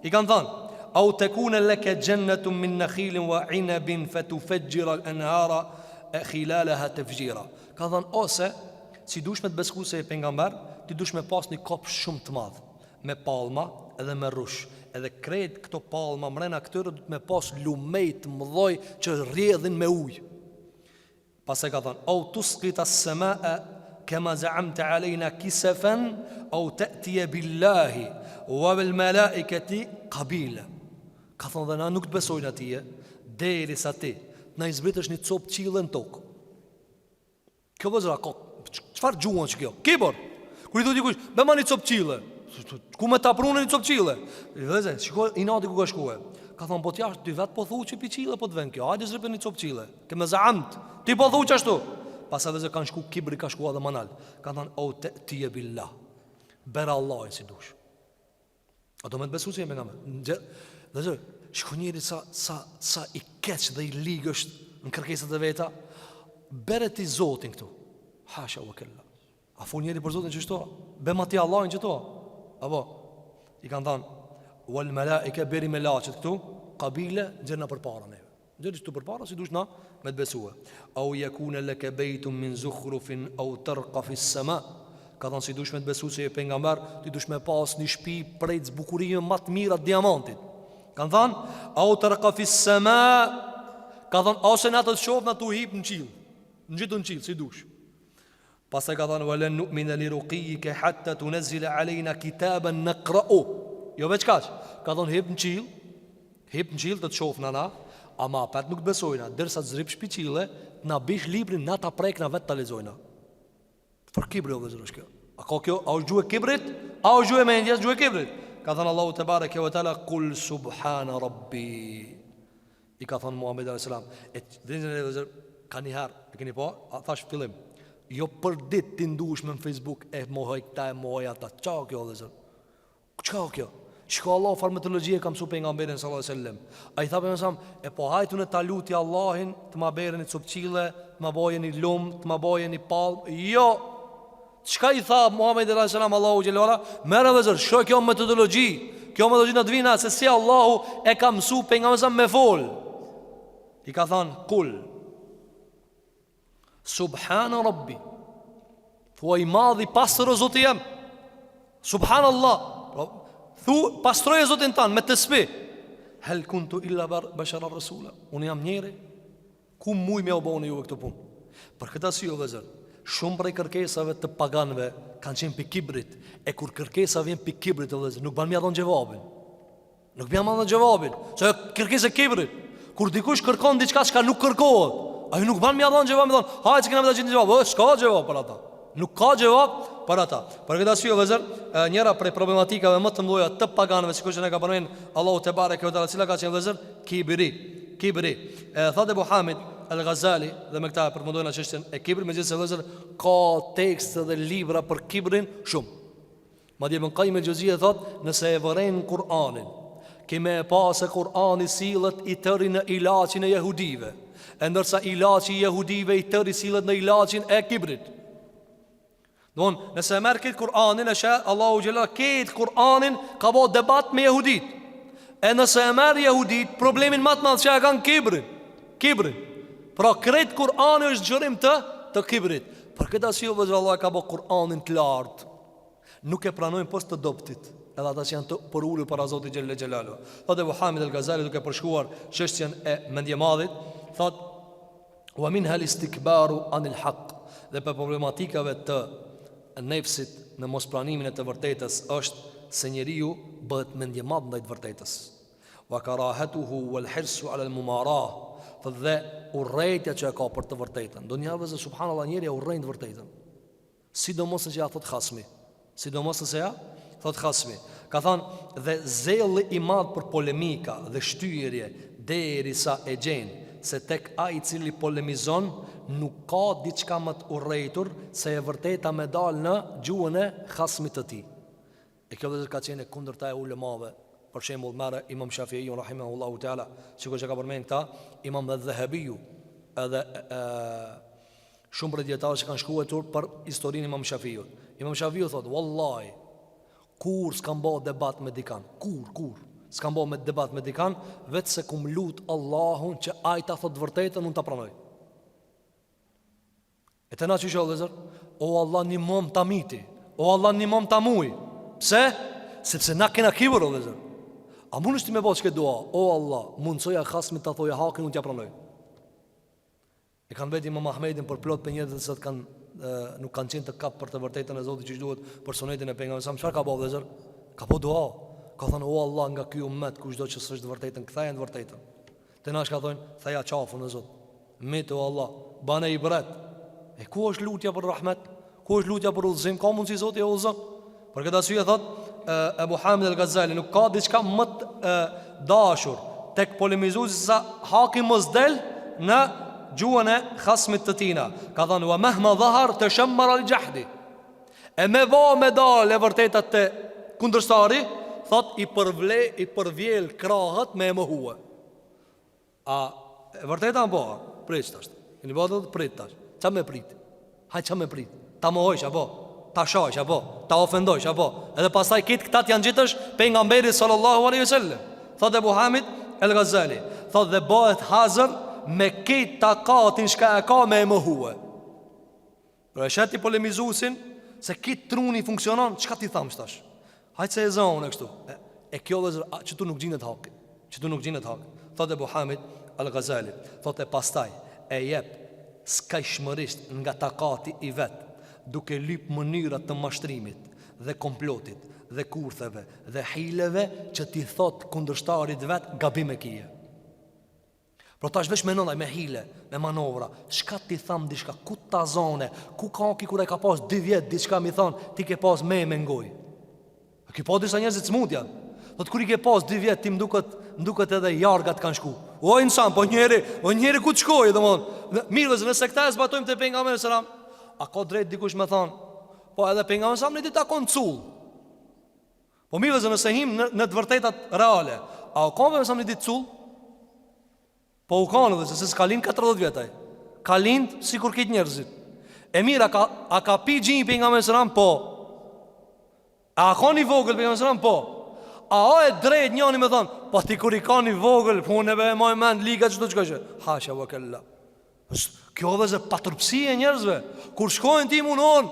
I kanë thënë: "Au takuna laka jannatun min nakhilin wa 'inabin fatufajjira al-anhara khilalaha tafjira." Ka thënë ose si dush me të besku se e pejgamber, ti dush me pas një kop shumë të madh, me palma edhe me rush. Edhe krejt këto palma mrena këtyre du të me pas lumej të mëdhoj që rrjedhin me ujë. Pastaj ka thënë: "Au tusqita as-samaa kama za'amta alejna kisafan au ta'tiya billahi wa bil malaikati qabila." Ka thënë dhe na nuk të besojnë atije derisa ti na i zbritësh një copë qile në tokë. Kjo vëzra, qëfar gjuhën që kjo? Kibor. Kër i thu dikush, be ma një copë qile. Ku me ta prunë një copë qile? Vëzë, shiko, i nati ku ka shkue. Ka thonë, po t'ja, ty vetë po thu që pi qile po të ven kjo. Hajde zripë një copë qile. Ke me zaamt, ti po thu që ashtu. Pas e vëzë kanë shku kibri, ka shkua dhe manal. Ka thonë, o te tije billah. Bera Allah e si dush. A do me të besu që jemi nga me. Vëzë, shko njëri sa i keq dhe i ligësht në kërkesat e veta. Bere ti Zotin këtu. Hasha u kella. A fol njëri për Zotin që shto? Be ma ti Allahin që to? Apo, i kanë thanë, wal malaike beri me laqet këtu, kabile gjërna për para neve. Gjërë që tu për para, si dush na me të besue. Au jakune leke bejtum min zukhrufin, au tërka fis sema. Ka thanë si dush me të besu që je pengamber, ti dush me pas një shpi prej të zbukurime matë mirat diamantit. Kanë thanë, au tërka fis sema, Ka thonë, ose në atë të shofë në tu hip në qilë, në gjithë në qilë, si dush. Pastaj ka thonë, valen nu'mine li ruqijike hatta tu nezile alejna kitaben në kra'u. Jo veç kaq, ka thonë hip në qilë të të shofë në na, ama apet nuk besojna, dërsa të zrip shpi qile, na bish librin, na ta prek, na vetë të lezojna. Për kibri o vëzër është kjo. A ka kjo, a është gjuhë kibrit? A është gjuhë mendjes, gjuhë kibrit? Ka thënë Allahu te bareke ve teala, kul subhana rabbi. I ka thënë Muhammed a.s. E dhinjën e vëzër, ka njëherë, e keni po, a thash fillim, jo për dit ti ndush me në Facebook, e mohoj këta, e mohoj ata. Qa kjo vëzër? Qa kjo? Shko Allah farmatologjie kam su për nga mberin sallallahu alaihi wasallam. A i tha për mësam, e po hajtu në taluti Allahin, të ma berin i cupqile, të ma bojen i lumë, të ma bojen i palmë. Jo, çka i tha Muhammed sallallahu alaihi wasallam Allahu xhelala, merë vëzër, shko kjo metodologji. Kjo metodologji në të vina se si Allahu e ka mësu për nga mësam me fol. I ka thanë, kul subhana rabbi, thua i madhi pasër o zotë jem, subhanallah, thu pastroje zotin tanë me të spi. Hel kuntu illa bashara rasula, unë jam njeri, ku muj me oboni juve këtë punë. Për këtë arsye o vëzër, shumë prej kërkesave të paganëve kanë qenë për kibrit. E kur kërkesa vjen për kibrit o vëzër, nuk ban mja dhon gjevabin. Nuk ban mja dhon gjevabin, se kërkesa kibrit. Kur dikush kërkon diçka që nuk kërkohet, ai nuk ban mja dhon gjevabin, thon, hajde që kena me ta gjetë gjevab, s'ka gjevab për ata. Nuk ka gjevab për ata. Për këtë arsye vëzër, njëra prej problematikave më të mëdha të paganëve, sikur që ne ka përmendur Allahu te bareke ve teala, cila ka qenë vëzër, kibri. Thotë Abu Hamid Al-Ghazali, dhe me këta përmendojnë çështjen e kibrit, megjithëse vëzër ka tekste dhe libra për kibrin shumë. Madje Ibn Qayyim el-Juzeyy thotë, nëse e vëren Kur'anin, kime e pa se Kur'ani sillet i tëri në ilaçin e jehudive, e ndërsa ilaçi i jehudive i tëri sillet në ilaçin e kibrit. Don, nëse merr këtë Kur'anin, e sheh Allahu xhelal këtë Kur'anin ka bë debat me jehudit. E nëse e merr jehudit, problemin më të madh që e kanë kibrin. Pra këtë Kur'ani është xhurim të kibrit. Për këtë arsye vëzhgë Allah ka bë Kur'anin të lartë. Nuk e pranojnë poshtë të dobtit, edhe ata që janë të përulur para Zotit xhelal xhelalu. Thotë Abu Hamid al-Ghazali duke përshkruar çështjen e mendjemadhit, thotë: "Wa minha al-istikbaru anil haqq." Dhe për problematikave të nefsit në mospranimin e të vërtetës është se njeriu bëhet mendjemadh ndaj të vërtetës. Wa karahatuhu wal hirsu ala al-mumarah, dhe urrejtja që e ka për të vërtetën. Donjëherë se subhanallahu njeriu urrejn të vërtetën. Sidomos se ja thot Hasmi. Ka thënë dhe zelli i madh për polemika dhe shtyerje derisa e gjen se tek ai i cili polemizon nuk ka diçka më të urrejtur se e vërteta me dal në gjuhën e Hasmit të tij. E kjo vetë ka qenë kundërta e ulemave. Për shembull marrë Imam Shafi'i rahimahullahu taala, sikur që ka përmend këta, Imam Adh-Dhahabiu, edhe shumë prej dietarëve që kanë shkruar për historinë e Imam Shafi'ut. Imam Shafi'u thotë, wallahi, kur s'kam bë debat me dikan, kur s'kam bë debat me dikan, vetë se kum lut Allahun që ai ta thotë vërtetën, unë ta pranoj. E të na që shohë vëzër, o Allah një mom të amiti, o Allah një mom të amuj. Pse? Sepse na kena kibër o vëzër. A mund është ti me bëjë që këtë dua, o Allah, mundësoja Hasmit të thoja hakin, unë t'ja pranoj. E kanë vetë Imam Ahmedin për plot për njerëzit se nuk kanë qenë të kap për të vërtetën e Zotit që duhet për sunetin e pejgamberit. Çfarë ka bëu vëzër? Ka bëu dua. Ka thënë o Allah, nga ky ummet kushdo që s'është vërtetën, kthejnë të vërtetën. Te na ka thonë, thaja qafun e Zot. Mit o Allah, bane i bret. E ku është lutja për rahmet? Ku është lutja për udhëzim? Ka mundsi Zoti e udhëzon? Për këtë arsye thot Abu Hamid al-Ghazali, nuk ka diçka më të dashur tek polemizuesi sa haki mos del në gjuhën e Hasmit të tina. Ka thënë wa mahma dhahar tashammara al-jahdi. E me dal e vërtetat të kundërstari, thot i përvjel krahët me e mohue. A e vërteta më bëha? Prit tash. Keni bëha të prit tash. Qa me prit? Haj qa me prit? Ta mohojsh apo? Ta shajsh apo? Ta ofendojsh apo? Edhe pastaj kitë këtat janë gjithësh pejgamberi sallallahu alaihi wasallam. Thot Abu Hamid al-Ghazali, thot dhe bëhet hazër me kitë takatin shka e ka me e mohue. Për e sheti polemizusin se kitë truni funksionon, qka ti thamë shtash? Hajtë se e zonë e kështu. E kjo dhe zërë, që tu nuk gjinët haki. Thot Abu Hamid al-Ghazali, thotë pastaj e jep skajshmërisht nga takati i vet, duke lyp mënyrat të mashtrimit dhe komplotit dhe kurtheve dhe hileve që ti thot kundërshtarit vet gabim e kije. Pro tash vesh me nëndaj me hile, me manovra, shka ti tham diçka, ku ta zone, ku ka ki kur e ka pas 2 vjet, diçka mi thon, ti ke pas me ngoj. A ki pa disa njerëzit smutja. Thot kur i ke pas 2 vjet, ti mduket edhe jargat kanë shku. O insan, po njëri ku të shkoj, domthon. Mirë, nëse këta e zbatojmë te pejgamberi sallam, a ka drejt dikush me thon, po edhe pejgamberi sallam ne ta kon cull. Po mirë, nëse him në të vërtetat reale, a ka me sa në ditë cull? Po u kanë dhe se s'ka lind 40 vjetaj. Ka lind si kur kitë njerëzit. E mirë, a ka pi gjinjë për nga me sëram? Po. A ka një vogël për nga me sëram? Po. A e drejt njani me thonë, po ti kur i ka një vogël, puneve e moj mend, liga që të qëka që. Hasha vë kella. Kjo dhe zë patrupsi e njerëzve. Kur shkojnë ti munon,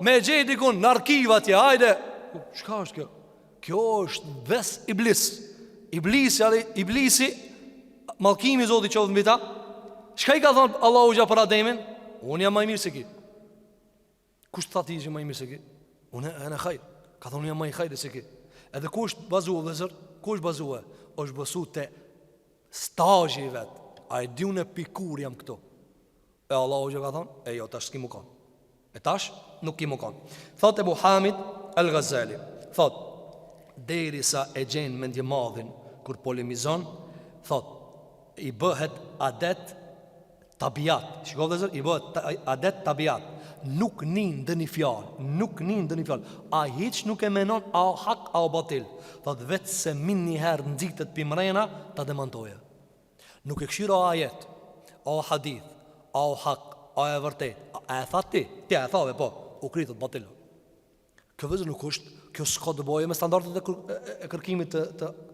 me gjeti kun, në arkiva tje, hajde. Shka është kjo? Kjo është ves iblis. Iblisi, Malkimi Zoti qoftë mbi ta. Çka i ka thonë Allahu gja për Ademin? Unë jam më i mirë se ki. Kush tha ti që më i mirë se ki? Unë ana khair. Ka thonë jam më i khair se ki. Edhe kush bazuo vëzër? Kush bazuo? Është bazu te stazhi i vet. A e di unë pikur jam këtu. E Allahu gja ka thonë, e jo tash s'ki më kon. E tash nuk ki më kon. Thot Ebu Hamid al-Ghazali, thot derisa e gjen mendje madhin kur polemizon, thot i bëhet adet tabiat. Shikoj vëllezër, i bëhet adet tabiat. Nuk nin dëni fjalë. A hiç nuk e menon a hak a batil. Thot vetë se min një herë nxitet pimrena ta demantoje. Nuk e këshiro ajet, a hadith, a hak, a e vërtet. A e tha ti e thave po, u kritët batil. Kjo vëzër nuk është, kjo s'ka të bëjë me standardet e kërkimit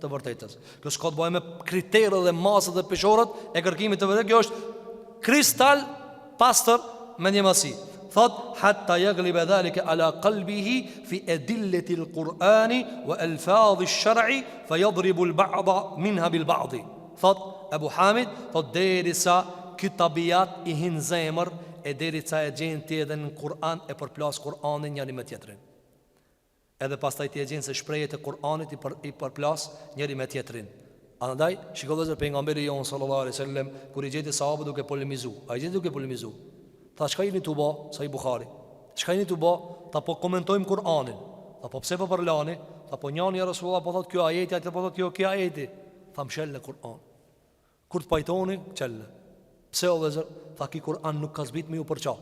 të vërtetës. Kjo s'ka të bëjë me kriterët dhe masët dhe peshorët e kërkimit të vërtetës. Kjo është kristal pastër me një masi. Thot, hatta yagliba dhalika ala qalbihi fi adillati al-Qur'ani wa alfadhi ash-shar'i fa yadribu al-ba'da minha bil-ba'di. Thot Abu Hamid, thot derisa ky tabiat i hin zemër e derisa e gjen ti edhe në Kur'an e përplas Kur'anin njëri me tjetrin. Edhe pastaj ti e gjen se shprehjet e Kur'anit i përplas njëri me tjetrin. Andaj, shikoj vëllezër pejgamberi jon sallallahu alaihi wasallam kur i gjeti sahabët duke polemizu. Ai gjeti duke polemizu. Tha çka jeni tu bë, sa i Buhari. Çka jeni tu bë, ta po komentojmë Kur'anin. Ta po pse po parlani? Ta po njani ja Rasulullah po thot kjo ajeti, atë po thot kjo ajeti. Tha mshel në Kur'an. Kur të pajtoni, çelle. Pse o vëllezër, tha ki Kur'an nuk ka zbrit me ju përça.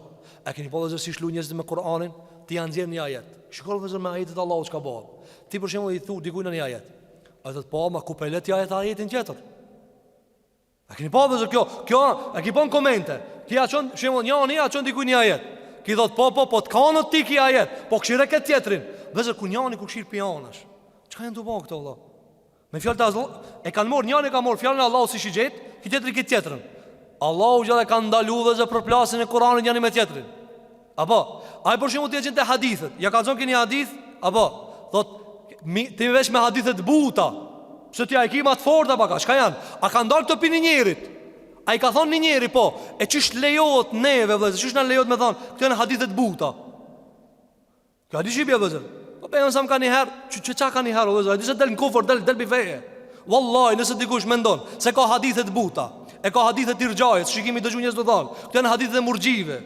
A keni po vëllezër si shlu njerëzit me Kur'anin? Ti janë nxjerr një ajet. Shikoj vëllezër me ajetet Allahu çka bëhet. Ti për shembull i thu dikujt në një ajet. A thot po, ma ku pe let ajetin tjetër. A keni po vëllezër kjo, a ki bon komente. Ti ja çon shembull njëri ja çon dikujt një ajet. Ki thot po të kanë ti ki ajet. Po këshire këtë tjetrin. Vëllezër ku njëri ku këshir pianash. Çka janë të bëjë këto vëlla? Me fjalë të Allah e kanë marrë njëri ka marrë fjalën e Allahut si shigjet, ki tjetri ki tjetrën. Allahu gjithë e kanë ndaluar vëllezër për plasën e Kuranit njëri me tjetrin. Apo, ai për shembull ti e gjen te hadithet. Ja ka thonë keni hadith? Apo, thot ti vesh me hadithet buta. Pse ti ai ki më të forta pa ka? Çka janë? A ka ndal këto pini njerit? Ai ka thonë një njeri po, e çish lejohet neve vëllezër, çish na lejohet me thon, këto janë hadithet buta. Ka di shibja vëllezër. Po bëjmë sa më kanë një herë, çka kanë një herë vëllezër, ai disa del në kufër, del bife. Wallahi, nëse dikush mendon se ka hadithet buta, e ka hadithet irxhajës, shikimi dëgjuar njerëz do thon, këto janë hadithet e murxhive,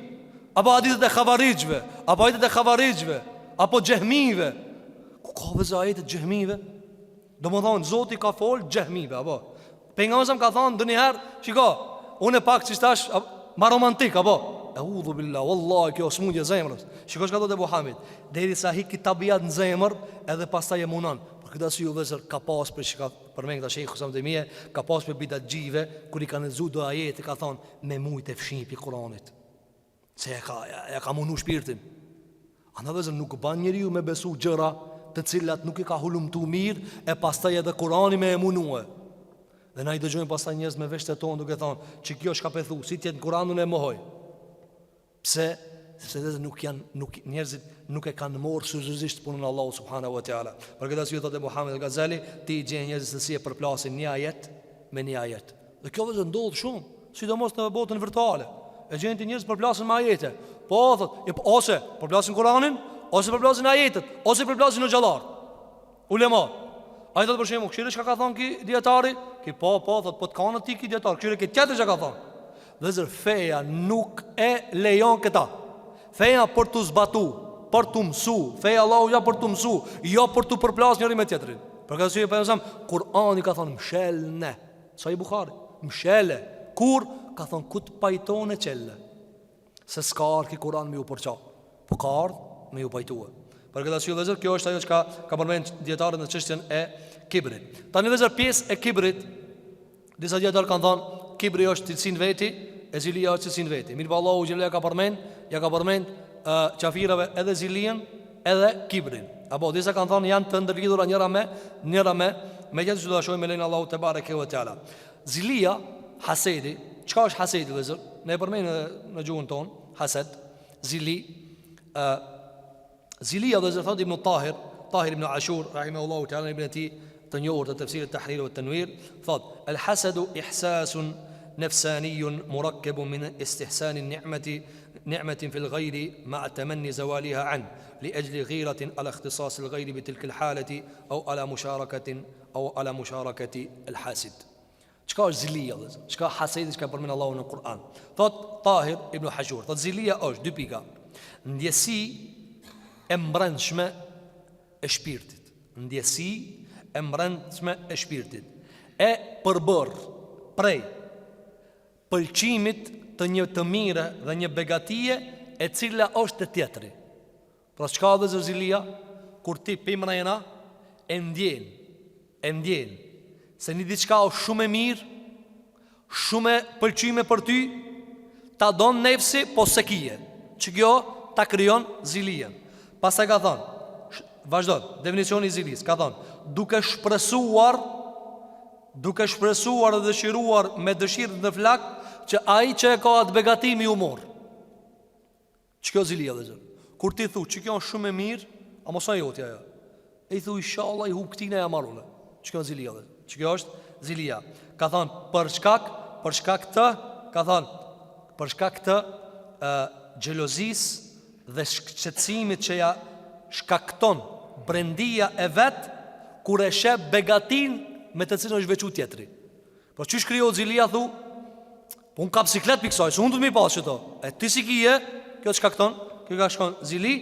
apo hadithet e xavarizhve, apo hadithet e xavarizhve, apo xehmive. Ku ka vëllezër ajetet xehmive? Domethënë Zoti ka fol xehmive, apo pejgamberi ka thonë ndonjëherë, shiko, unë pak si tash ma romantik, apo eudhu billah, wallahi kjo smundje zemrës. Shiko çka thotë Abu Hamid, derisa hik tabiat në zemër, edhe pastaj e munon. Për këtë arsye vëllezër ka pas për shika për me këtë Sheikh Hussam Demie, ka pas për bidatxhive kur i kanë lexuar do ajete ka thonë me mujt e fship i Kuranit. Se ja ka mundu shpirtin. Andaj vëllezër nuk ban njeriu me besu gjëra të cilat nuk i ka hulumtu mirë e pastaj edhe Kurani me e munue. Dhe na i dëgjojmë pastaj njerëz me veshët tonë duke thonë që kjo shka pe thu, si tjetë në Kur'anun e mohoj. Pse? Sepse njerëzit nuk e kanë morë seriozisht punën e Allahut subhanahu wa taala. Për këtë arsye thotë Muhammed al-Ghazali, ti gjen njerëz se si e përplasin një ajet me një ajet. Dhe kjo vëzë ndodhë shumë, sidomos në botën virtuale. E gjenë të njërës përplasin me ajete. Po, thot, ose përplasin Kuranin, ose përplasin ajetet, ose përplasin në gjallar. Ulema. A i thot për shemë, këshire që ka thonë ki djetari? Ki po, thot, po të kanë ti ki djetari. Këshire ki tjetër që ka thonë. Vëzër, feja nuk e lejon këta. Feja për të zbatu, për të mësu. Feja Allahu ja për të mësu, jo për të përplas njëri me tjetërin. Për këtë syje për nësëm, Kurani ka thonë mshelne. Sa i Bukhari, mshele. Kur ka thonë këtë pajtone qelle. Se s'ka arë ki Kuran me ju përqa, po ka ardhë me ju pajtue. Për këtë syje vëzër, kjo është ajo që ka përmenë djetarët në qështjen e kibrit. Ta një vëzër pjesë e kibrit, disa djetarë kanë thonë, kibri është cilësin veti, e zilia është cilësin veti. Mirë pa Allahu Gjellë ja ka përmenë qafirave edhe zilien, edhe kibrin. Apo, disa kanë thonë janë të ndërlidhura njëra me gjithë që do të shojmë me lejnë Allahu te bareke ve teala. Zilia, hasedi, çka është hasedi vëzër? Ne e përmenë në gjuhën tonë, hased, zili. Zilia vëzër thot Ibn Tahir ibn Ashur, rahimahullahu teala, në ibn e ti të njohur të tefsirit Tahrir wa Tanwir, thot: "El hasedu ihsasun nafsaniyun murakkabun min istihsan ni'matin fil ghayri ma'a tamanni zawaliha an li ajli ghiratin ala ikhtisas al ghayri bi tilka al halati aw ala musharakati al hasid." Çka është zilia? Çka hasedi që përmend Allahu në Kur'an? Thot Tahir ibn Ashur, thot zilia është dy pika. Ndjesi e mbrëmshme e shpirtit. Ndjesi e mbrëmshme e shpirtit, e përbër prej pëlqimit të një të mire dhe një begatie e cila është të tjetëri. Pra çka dhe zërzilia? Kur ti pimrena e ndjen se një diçka është shumë e mirë, shumë e pëlqime për ty, ta donë nefsi po se kije, që kjo ta kryon zilien. Pas e ka thonë, vazhdon, definicioni i zilis, ka thonë, duke shpresuar dhe dëshiruar me dëshirë dhe flak, që ai që e ka atë begatimi u morë. Që kjo zilia dhe zërë? Kur ti thu, që kjo është shumë e mirë, a mosa jotja ja. E i thu, inshallah i hu këtine e amarule. Që kjo zilia dhe zërë? Që kjo është zilia. Ka thonë, për shkak të xhelozis dhe shqetësimit që ja shkakton brendia e vetë, kur e shep begatin me të cilën është veçu tjetri. Por çish krijohet zilia thu? Po unë ka biciklet për kësaj, së unë du të mi pasë qëto. E ti si kije, kjo të shkakton, kjo ka shkon zili.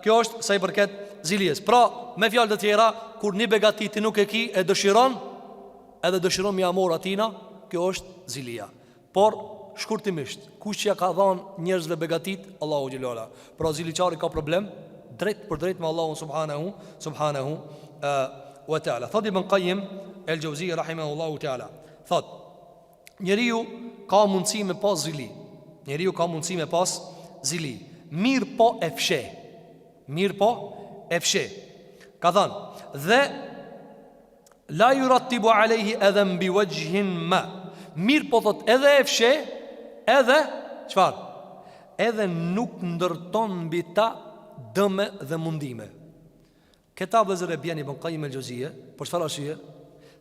Kjo është sa i përket zilies. Pra, me fjallë të tjera, kur një begati ti nuk e ki e dëshiron, edhe dëshiron mi amor atina, kjo është zilia. Por, shkurtimisht, kush që ja ka dhanë njerëzve begatit, Allahu Gjellola. Pra, ziliqari ka problem, drejt për drejt me Allahu subhanahu wa ta'ala. Thot Ibn Qayyim el Jawziyja rahimahullahu ta'ala, thot, njeriu ka mundësi me pas zili. Njeriu ka mundësi me pas zili. Mirë po e fshe. Ka thënë, dhe la yurattibu alayhi adhan bi wajhin ma. Mirë po thot edhe e fshe, edhe çfarë? Edhe nuk ndërton mbi ta dëme dhe mundime. Këta vëzër e bjeni Ibn Qayyim el Jawziyja, për çfarë arsye?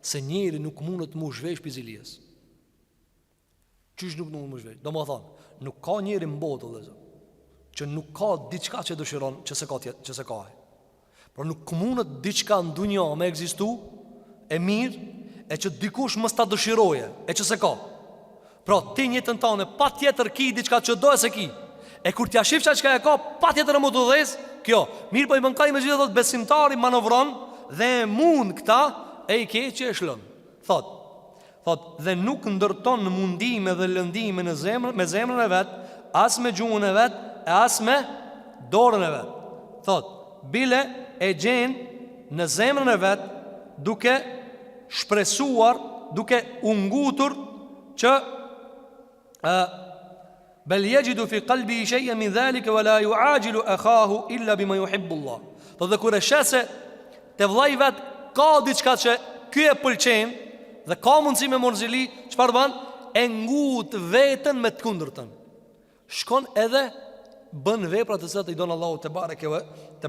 Se njeri nuk mundet mu zhvesh për zilies. Qysh nuk më zhvesh? Do më thonë, nuk ka njeri në botë që nuk ka diçka që dëshiron që se ka ai. Por nuk mundet diçka në dunja me ekzistu e mirë, e që dikush mës ta dëshiroje, e që se ka. Pra ti njëtën tane pa tjetër ki diçka që do e se ki, e kur t'ja shifqa që e ka, pa tjetër e më të dhez, kjo. Mirë po i bënkaj me gjithë, thot, besimtari manovron dhe mund këta e i keqe e shlën. Thot, dhe nuk ndërton në mundime dhe lëndime me zemrën e vetë, as me gjuhën e vetë, e as me dorën e vetë. Thot, bile e gjenë në zemrën e vetë, duke shpresuar, duke ungutur që bel yajdu fi qalbi shay'an min zalika wala yu'ajilu akhahu illa bima yuhibbu Allah. Do dhe kur e shese te vllai vet ka diçka që ky e pëlqen dhe ka mundësi me morzili, çfarë bën? E ngut veten me të kundërtën. Shkon edhe bën vepra të cilat i don Allahu te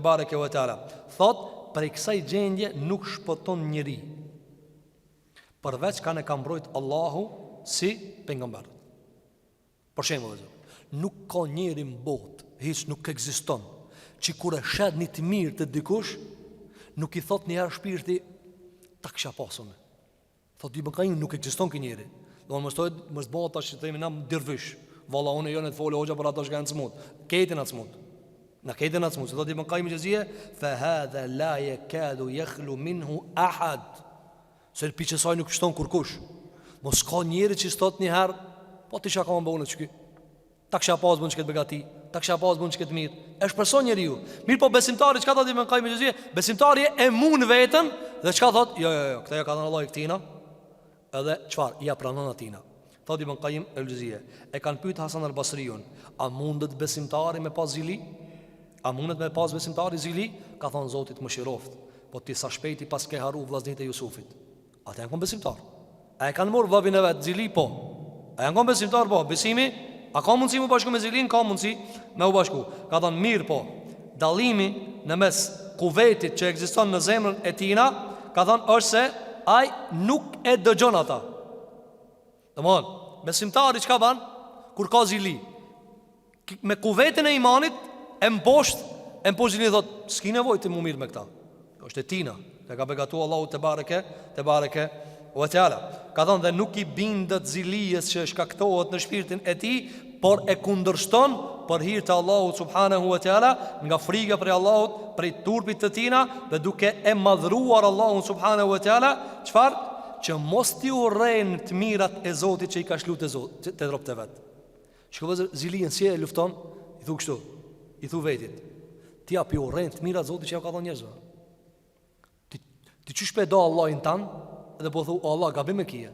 bareke ve taala. Thot, për kësaj gjendje nuk shpëton njeri. përveç kanë e ka mbrojt Allahu si pejgamber. Për shembull, nuk ka njeri në botë, hiç nuk ekziston, që kur e shet një të mirë të dikush, nuk i thot njëherë shpirti ta kisha pasur. Thot Ibn Qayyim, nuk ekziston ky njeri. Do mos bëhet tash që themi na dirvish. Valla unë jo në të folë hoxha për ato që kanë smut. Ketën atë smut. Në ketën atë smut. Thot Ibn Qayyim al-Jawziyja, fa hadha la yakadu yakhlu minhu ahad. Se piçësoj nuk shton kurkush. Mos ka njeri që thot një herë, po ti çka më bëunë çky. Ta kisha pas bën çket begati, ta kisha pas bën çket mirë. Është person njeriu. Mirë po besimtari çka thot Ibn Qayyim al-Jawziyja, besimtari e mund veten dhe çka thot? Jo, këtë ja ka dhënë Allahu këtina. Edhe çfarë? Ja pranon atina. Thot Ibn Qayyim al-Jawziyja, e kanë pyet Hasan al-Basriun, a mundet besimtari me pas zili? A mundet me pas besimtari zili? Ka thonë Zotit më shiroft. Po ti sa shpejti pas ke haru vllaznitë e Jusufit. Ata janë kon besimtar. A e kanë marrë vllavin e vet zili po? A janë kon besimtar po? Besimi, a ka mundësi me bashku me zilin? Ka mundësi me u bashku. Ka thonë mirë po. Dallimi në mes kuvetit që ekziston në zemrën e tina, ka thonë është se ai nuk e dëgjon ata. Domthon, besimtari çka ban kur ka zili? Me kuvetin e imanit e mposht zili thot, s'ki nevojë të më mirë me këta. Është e tina, te ka begatu Allahu te bareke wa taala. Ka thonë dhe nuk i bindet zilijes që shkaktohet në shpirtin e tij, por e kundërshton për hir të Allahut subhanahu wa taala, nga frika për Allahut, për turpit të tina dhe duke e madhruar Allahun subhanahu wa taala, çfarë? Që mos t'i urrejnë të mirat e Zotit që i ka shlu të dropë të vetë. Shkëvëzër, zilien si e lufton, i thu kështu, i thu vetit, ti api urrejnë të mirat Zotit që ja ka thonë njerëzve. Ti që shpedo Allahin tanë, edhe po thu, o Allah, gabim e kije.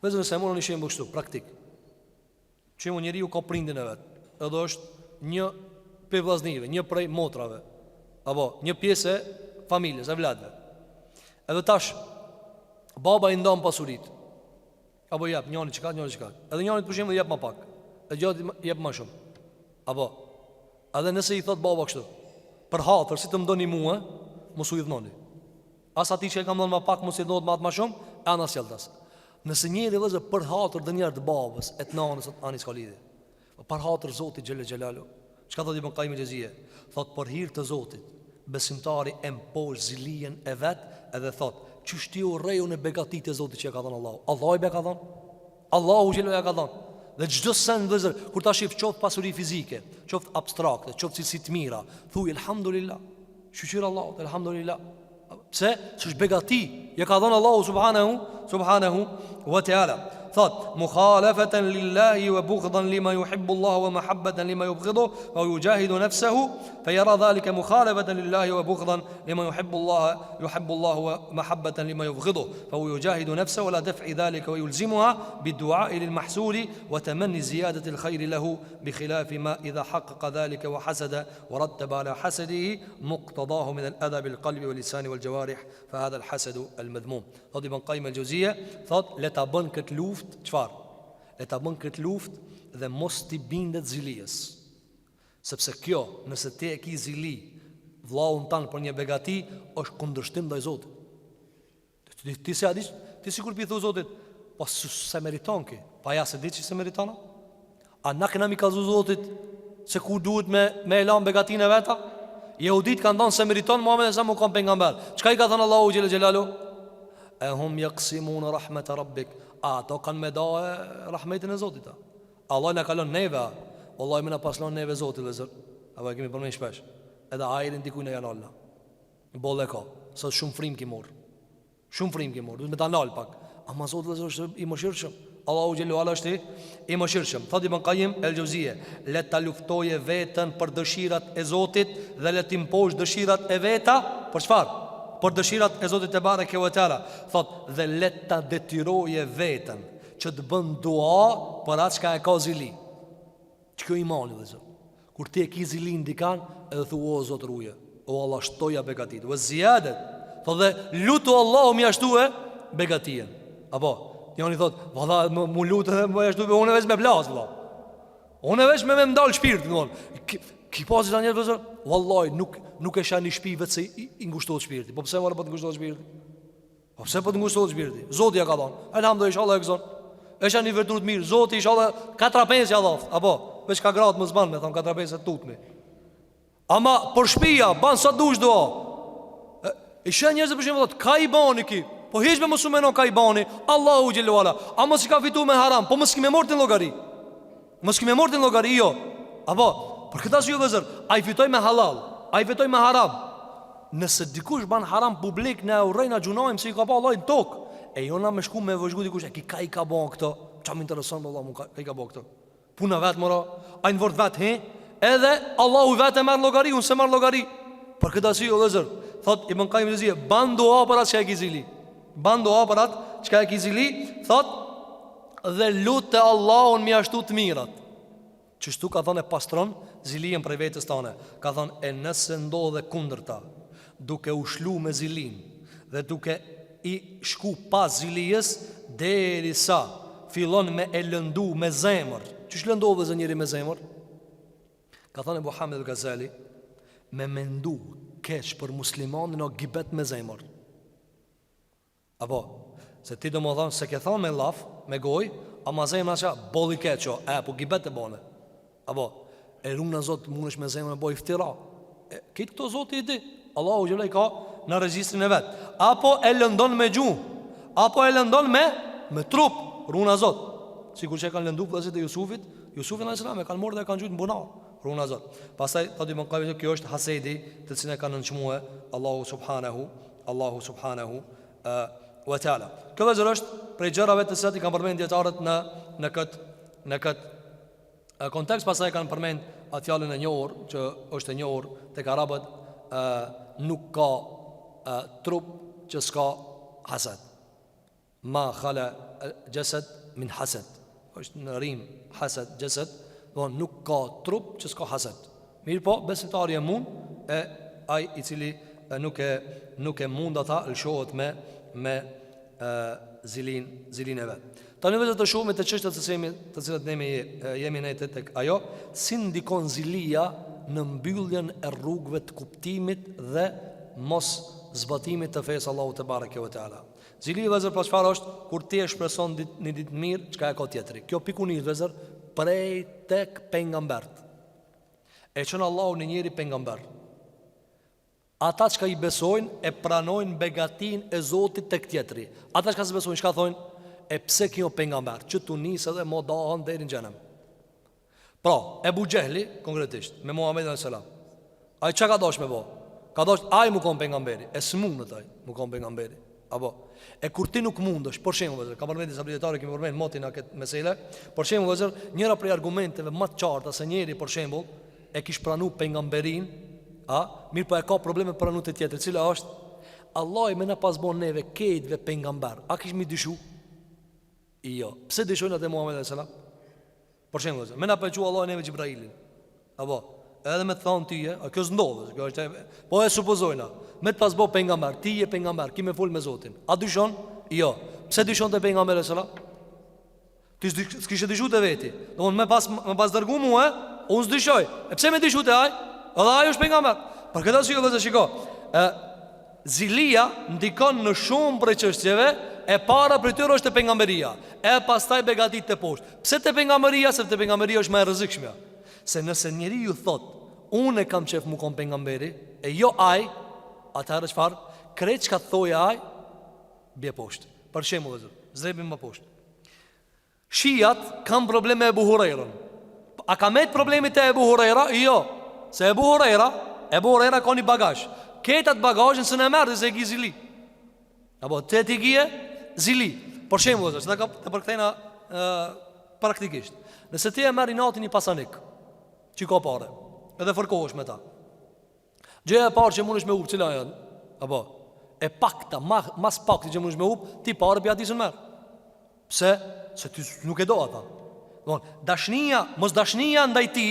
Vezër, se morën i shemë kështu, praktik. Shemë njeri ju ka prindin e vetë, edhe është një për vllaznive, një prej motrave, apo një pjesë e familjes, e vladve. Edhe tash, baba i ndon pasurit. Apo jep njëri çka, edhe njëri për shembull jep më pak, edhe gjatë jep më shumë. Apo edhe nëse i thot baba kështu, për hatër si të më doni mua, mos u i dhmoni. As atij që e kam dhënë më pak, mos i dhot më shumë, e ana sjelltas. Nëse njëri vëzë për hatër dënjer të babës, e të nanës, ani s'ka lidhje. Për hatër Zotit xhel xhelalu. Çka thotë Ibn Qayyim al-Jawziyja? Thot për hir të Zotit, besimtari e mposh zilien e vet, edhe thot qysh ti urreju në begatit e Zotit që ja ka dhënë Allahu. Allahu i be ka dhënë. Allahu xhelu ja ka dhënë. Dhe çdo sen vëzër, kur ta shif qoftë pasuri fizike, qoftë abstrakte, qoftë cilësi të mira, thuaj elhamdulillah. Shukr Allahu, elhamdulillah. Pse? Ç'është begati, ja ka dhënë Allahu subhanahu wa taala. Thot mukhalafatan lillahi wa bughdan lima yuhibbu Allah wa mahabbatan lima yubghidu wa yujahidu nafsahu fayara dhalika mukhalafatan lillahi wa bughdan lima yuhibbu Allah wa mahabbatan lima yubghidu fa yujahidu nafsahu wa la daf'i dhalika wa yulzimuha bid-du'a lil mahsuli wa tamanni ziyadati al-khayr lahu bi khilafi ma idha haqqaqa dhalika wa hasada wa rattaba ala hasadihi muqtadahu min al-adha bil qalbi wal lisani wal jawarih fa hadha al-hasad al-madhmum. Thot Ibn Qayyim al-Jawziyya, thot le ta bën kët luftë. Çfarë? Le ta bën këtë luftë dhe mos t'i bindet zilijes. Sepse kjo, nëse ti e ki zili vllaun tan për një begati, është kundërshtim ndaj Zotit. Ti se a di, ti sikur pi thu Zotit, po se meriton ki. Pa ja se di që se meriton? A na kena mi kallzu Zotit se ku duhet me elan begatin e veta? Jehudit kanë thënë se meriton Muhamedi sa mu kon pejgamber. Çka i ka thënë Allahu xhel xhelalu? E hum yaqsimuna rahmat rabbik. Ato kanë me daë rahmetin e Zotit. Allah në kalon neve. Wallahi më na paslon neve Zotit dhe zër. Apo e kemi përmend shpesh. Edhe ajrin diku në janë Allah. Bolle ka. Sot shumë frim ki mor. Shumë frim ki mor. Duhet me ta nal pak. Ama Zoti dhe zër është i mëshirshëm. Allahu xhelu ala është i mëshirshëm. Thot Ibn Qayyim el-Jawziyja, le ta luftoje veten për dëshirat e Zotit dhe le të imposh dëshirat e veta. Për çfarë? Për dëshirat e Zotit te bareke ve teala. Thot dhe let ta detyroje veten që të bën dua për atë çka e ka zili. Ç'kjo imani vëzë. Kur ti e ke zilin dikan, edhe thua o Zot ruje, o Allah shtoja begatit. Wa ziyadat. Thot dhe lutu Allahu më jashtue begatien. Apo njëri thot, valla mu lutë dhe më jashtue, unë veç me plas valla. Unë veç me ndal shpirtin, domthon. Ki pasi tani vëzë, wallahi nuk e shani shtëpi vetë se i ngushtohet shpirti. Po pse valla po të ngushtohet shpirti? Po pse po të ngushtohet shpirti? Zoti ja ka dhënë. Elhamdulillah, inshallah e gëzon. Është një vetur të mirë. Zoti inshallah katrapesë ja dhoft. Apo, veç ka gratë mos ban me thon katrapesë tutmi. Ama për shtëpia ban sa dush do. E shën njerëz për shembull thot ka i bani ki. Po hiç me mos u menon ka i bani. Allahu xhelalu ala. Ama si ka fitu me haram, po mos kimë mortin llogari. Mos kimë mortin llogari jo. Apo, për këtë arsye vëzër, ai fitoi me halal, ai fitoi me haram. Nëse dikush ban haram publik në urrejna gjunojmë se i ka pa Allahin tok. E jona me shku me vëzhgu dikush e ki ka i ka bon këto. Qa më intereson me Allah mu ka i ka bon këto. Puna vetë mëra, a në vërtë vetë he. Edhe Allahu vetë e merë logari, unë se merë logari. Për këtë arsye o vëzër, thot Ibn Qayyim el-Jawziyja, ban dua për atë që e ki zili. Ban dua për atë që e ki zili. Thot, dhe lutë të Allahun mi ashtu të mirat. Qështu ka thonë e pastron zilijen prej vetës tane. Ka thonë e nëse ndodhe kundër ta, duke u shlu me zilin dhe duke i shku pas zilijes, deri sa fillon me e lëndu me zemër. Qësh lëndove zë njëri me zemër? Ka thonë e Muhammed al-Ghazali, me mendu keq për muslimanin o gibet me zemër. Apo, se ti do më thonë se ke thonë me laf, me goj, ama zemër qa, boli keqo, po gibet e bone. Apo, e runa zotë mundesh me zemër me boj iftira. Kitë këto zotë i di, Allahu xhelai ka në regjistrin e vet. Apo e lëndon me gjuhë, apo e lëndon me trup, runa zot. Sikur që kanë lëndu vëllezërit e Jusufit, Jusufin alayhis salam e kanë marrë dhe kanë gjujt në bunar, runa zot. Pastaj thotë Ibn Qayyim se kjo është hasedi, të cilën e kanë nënçmuar Allahu subhanahu wa taala. Kjo vëzhgë është prej gjërave të cilat i kanë përmendur dietarët në këtë kontekst. Pastaj kanë përmend atë fjalën e njohur që është e njohur tek arabët, nuk ka trup që s'ka hasad. Ma khala jasad min hasad. Është në rim hasad jasad, do nuk ka trup që s'ka hasad. Mirë po, besimtari e mund e ai i cili nuk e mund ata lëshohet me zilin e vet. Tani vetë të shohim të çështat të cilat ne jemi ne tek ajo, si ndikon zilia në mbylljen e rrugëve të kuptimit dhe mos zbatimit të fesë Allahu te bareke ve teala. Zili vëzër për çfarë është? Kur ti e shpreson një ditë mirë, çka e ka tjetri. Kjo pikunisht vëzër prej tek pejgambert. E çon Allahu në njëri pejgamber. Ata që i besojnë e pranojnë begatin e Zotit tek tjetri. Ata që s'besojnë, çka thonë? E pse kjo pejgamber që tu nisë edhe mo dahan deri në xhenem. Pra, Ebu Gjehli, konkretisht, me Muhammed a.s. Ai që ka dosh me bo? Ka dosh, ai mu kon pejgamberi. E së mundët ai, mu kon pejgamberi. Apo, e kur ti nuk mundësh, por shemë vëzër, ka përmendis abilitetari, kemi përmend motin a këtë mesele. Por shemë vëzër, njëra prej argumenteve më të qarta se njeri, por shemë, e kish pranu pejgamberin, mirë po e ka probleme pranu të tjetër, cila është, Allah i me në pasbon neve kejtve pejgamber. A kish mi dyshu? Jo. Pse dyshojnë atë Muhammed a.s. Por shembull, më na pëlqeu Allahu neve Xhibrailin. Apo, edhe me thonë ti, kjo s'ndodh, kjo është, po e supozojna. Me të pasbë pejgamber, ti je pejgamber, ki me fol me Zotin. A dyshon? Jo. Pse dyshon te pejgamberi sallallahu alajhi wasallam? Ti s'kishe dyshuar te veti. Domthon me pas dërgu mua, unë s'dyshoj. E pse me dyshuar te ai? Edhe ai është pejgamber. Për këtë arsye vëzë shiko. Zilia ndikon në shumë prej çështjeve. E para për tyre është te pejgamberia, e pastaj begatit të poshtë. Pse te pejgamberia? Se te pejgamberia është më e rrezikshme. Se nëse njeriu thot, unë kam qef mu kon pejgamberi, e jo ai, atëherë çfarë? Krejt çka thoj ai, bie poshtë. Për shembull, zrebim më poshtë. Shiat kanë probleme me Ebu Hurajrën. A ka met problemi te Ebu Hurajra? Jo. Se Ebu Hurajra ka një bagazh. Ketat bagazhin se ne merr se gizili. Apo te ti gije zili. Për shembull, se ta përkthejna praktikisht. Nëse ti e merr natin një pasanik, që ka parë, edhe fërkohesh me ta. Gjëja e parë që mundesh me up, cila janë? Apo e pakta, mas pakti që mundesh me up, ti parë pjatisën merr. Pse? Se ti nuk e do ata. Mos dashnia ndaj ti,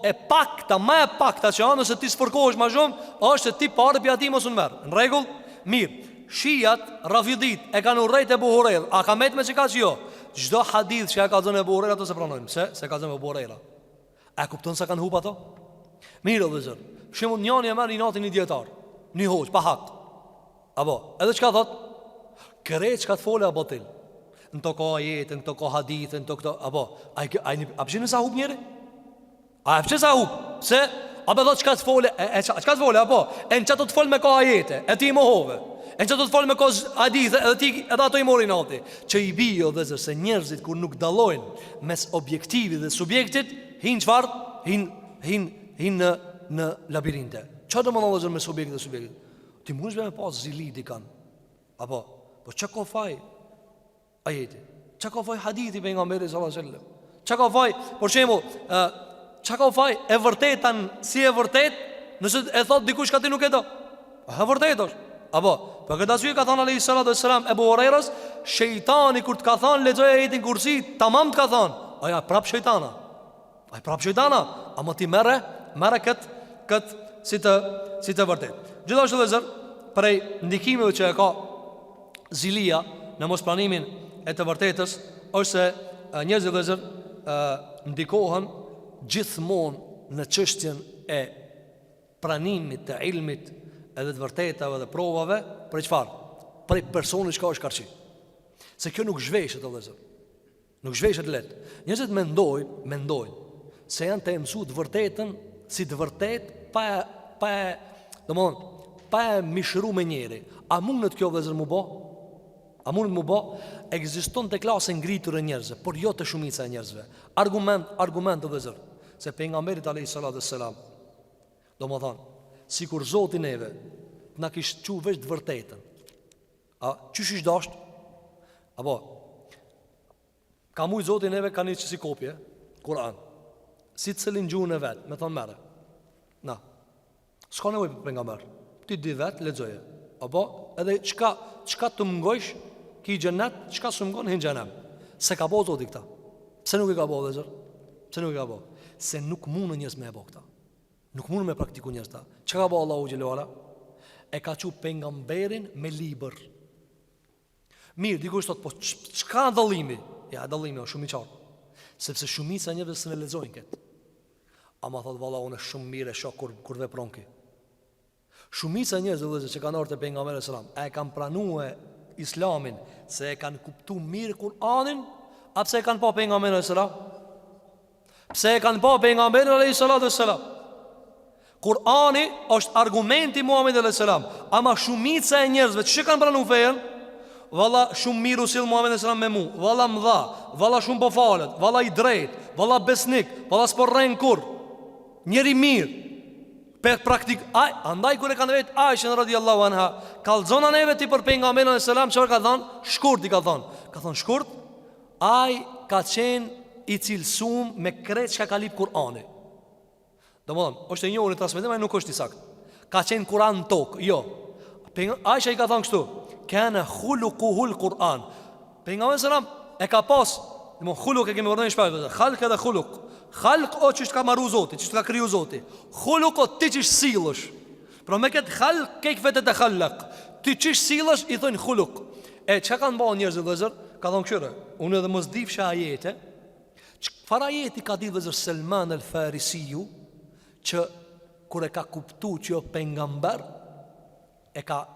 e pakta, më e pakta që anë, nëse ti sfërkohesh ma shumë, është se ti parë pjati mos unë merr. Në rregull? Mirë. Shijat, Rafidit, e kanë urrejt e Ebu Hurajra. A ka met me që ka që jo? Çdo hadith që ka zënë Ebu Hurajra, ato se pranojmë. Se ka zënë Ebu Hurajra. A kupton se kanë hup ato? Mirë o vëzër. Shembull njëri e merr një natin një dietar, një hoç pa hak. Apo, edhe çka thot? Kërejt që ka të fole a batil. Në të ka ajetë, në të ka hadithë, në të këto. Apo, a përshinë sa hub njëri? A përshinë sa hub? Se, a për dhe që ka të fole? Që ka të fole, apo? E në që të fole me ka ajete, e ti i mohove. E në që të fole me ka hadithë, edhe ato i morin ati. Që i bio dhe zërë se njerëzit kur nuk dalojnë mes objektivit dhe subjektit, hinë qëfar? Hinë në labirinte. Qa të më në lëzër me subjektit dhe subjektit? Ti mund shbe me pas zilidi kanë. Apo, po që ka faj ajeti? Që ka faj hadithi për nga mberi sallallahu alaihi wasallam? Që ka faj, por shembull, që ka faj e vërtetan si e vërtet, nëse e thot dikush ka ti nuk e do? E vërtet është. Apo, për këtë arsye ka thënë alaihi salatu wassalam Ebu Hurajras, shejtani kur të ka thënë lexoj ajetin Kursi, tamam të ka thënë, aja prap shejtana. Ai prap shejtana, ama ti merre kët si të vërtet. Gjithashtu vëllezër, prej ndikimeve që e ka zilia në mospranimin e të vërtetës, është se njerëzit vëllezër ndikohen gjithmonë në çështjen e pranimit të ilmit edhe të vërtetave dhe provave. Për çfarë? Për personin që është karshi. Se kjo nuk zhveshet vëllezër. Nuk zhveshet lehtë. Njerëzit mendojnë se janë të mësuar të vërtetën si të vërtet pa e mishru me njeri. A mundet kjo vëllezër mu bë? A mundet mu bë? Ekziston të klasë ngritur e njerëzve, por jo të shumica e njerëzve. Argument të vëllezër, se pejgamberit alayhi salatu wassalam, domethënë, sikur Zoti neve na kishte thënë veç të vërtetën. A çish ish dasht? Apo ka mujt Zoti neve kanë një si kopje Kur'an. Si të cilin gjuhën e vet, me thonë merre. Na. S'ka nevojë për pejgamber. Ti di vet, lexoje. Apo edhe çka të mungojsh ki xhenet, çka s'u mungon hin xhenem. Se ka bëu Zoti këta. Pse nuk e ka bëu vëllazër? Pse nuk e ka bëu? Se nuk mundën njerëz me e bëu këta. Nuk mundën me praktiku njerëz ta. Çka ka bëu Allahu xhelalu ala? E ka thënë pejgamberin me libër. Mirë, dikush thot, po çka dallimi? Ja, dallimi është shumë i qartë. Sepse shumica e njerëzve s'e lexojnë këtë. Ama thot valla unë shumë mirë e shoh kur vepron kë. Shumica e njerëzve që kanë ardhur te pejgamberi sallallahu alajhi wasallam, e kanë pranuar Islamin se e kanë kuptuar mirë Kur'anin, apo se e kanë pa pejgamberin sallallahu alajhi wasallam? Pse e kanë pa pejgamberin sallallahu alajhi wasallam? Kur'ani është argumenti i Muhamedit sallallahu alajhi wasallam, ama shumica e njerëzve që kanë pranuar fen, valla shumë mirë u sill Muhamedi sallallahu alajhi wasallam me mua, valla mdha, valla shumë po falet, valla i drejt, valla besnik, valla s'po rren kurr. Njeri mirë. Për praktik, andaj kur e kanë vetë Aisha radhiyallahu anha, kallzona neve ti për pejgamberin sallallahu alajhi wasallam, çfarë ka thënë? Shkurt i ka thënë. Ka thënë shkurt, ai ka qenë i cilësuar me krejt çka ka lip Kur'ani. Domthon, është e njohur në transmetim, ai nuk është i saktë. Ka qenë Kur'an në tokë, jo. Aisha i ka thënë kështu: "Kana khuluquhul Kur'an." Pejgamberi sallallahu alajhi wasallam e ka pas, domthon khuluq e kemi vënë shpallë, khalq edhe khuluq. Khalq o që ka marru Zoti, që ka kriju Zoti. Khuluq o ti që sillësh. Pra me këtë khalq kek vetë të khallaq. Ti që sillësh i thon khuluq. E çka kanë bën njerëzit vëllazër? Ka thonë këshire, unë edhe mos difsha ajete. Çfarë ajeti ka ditë vëllazër Selman el Farisiu, që kur e ka kuptuar që pejgamber e ka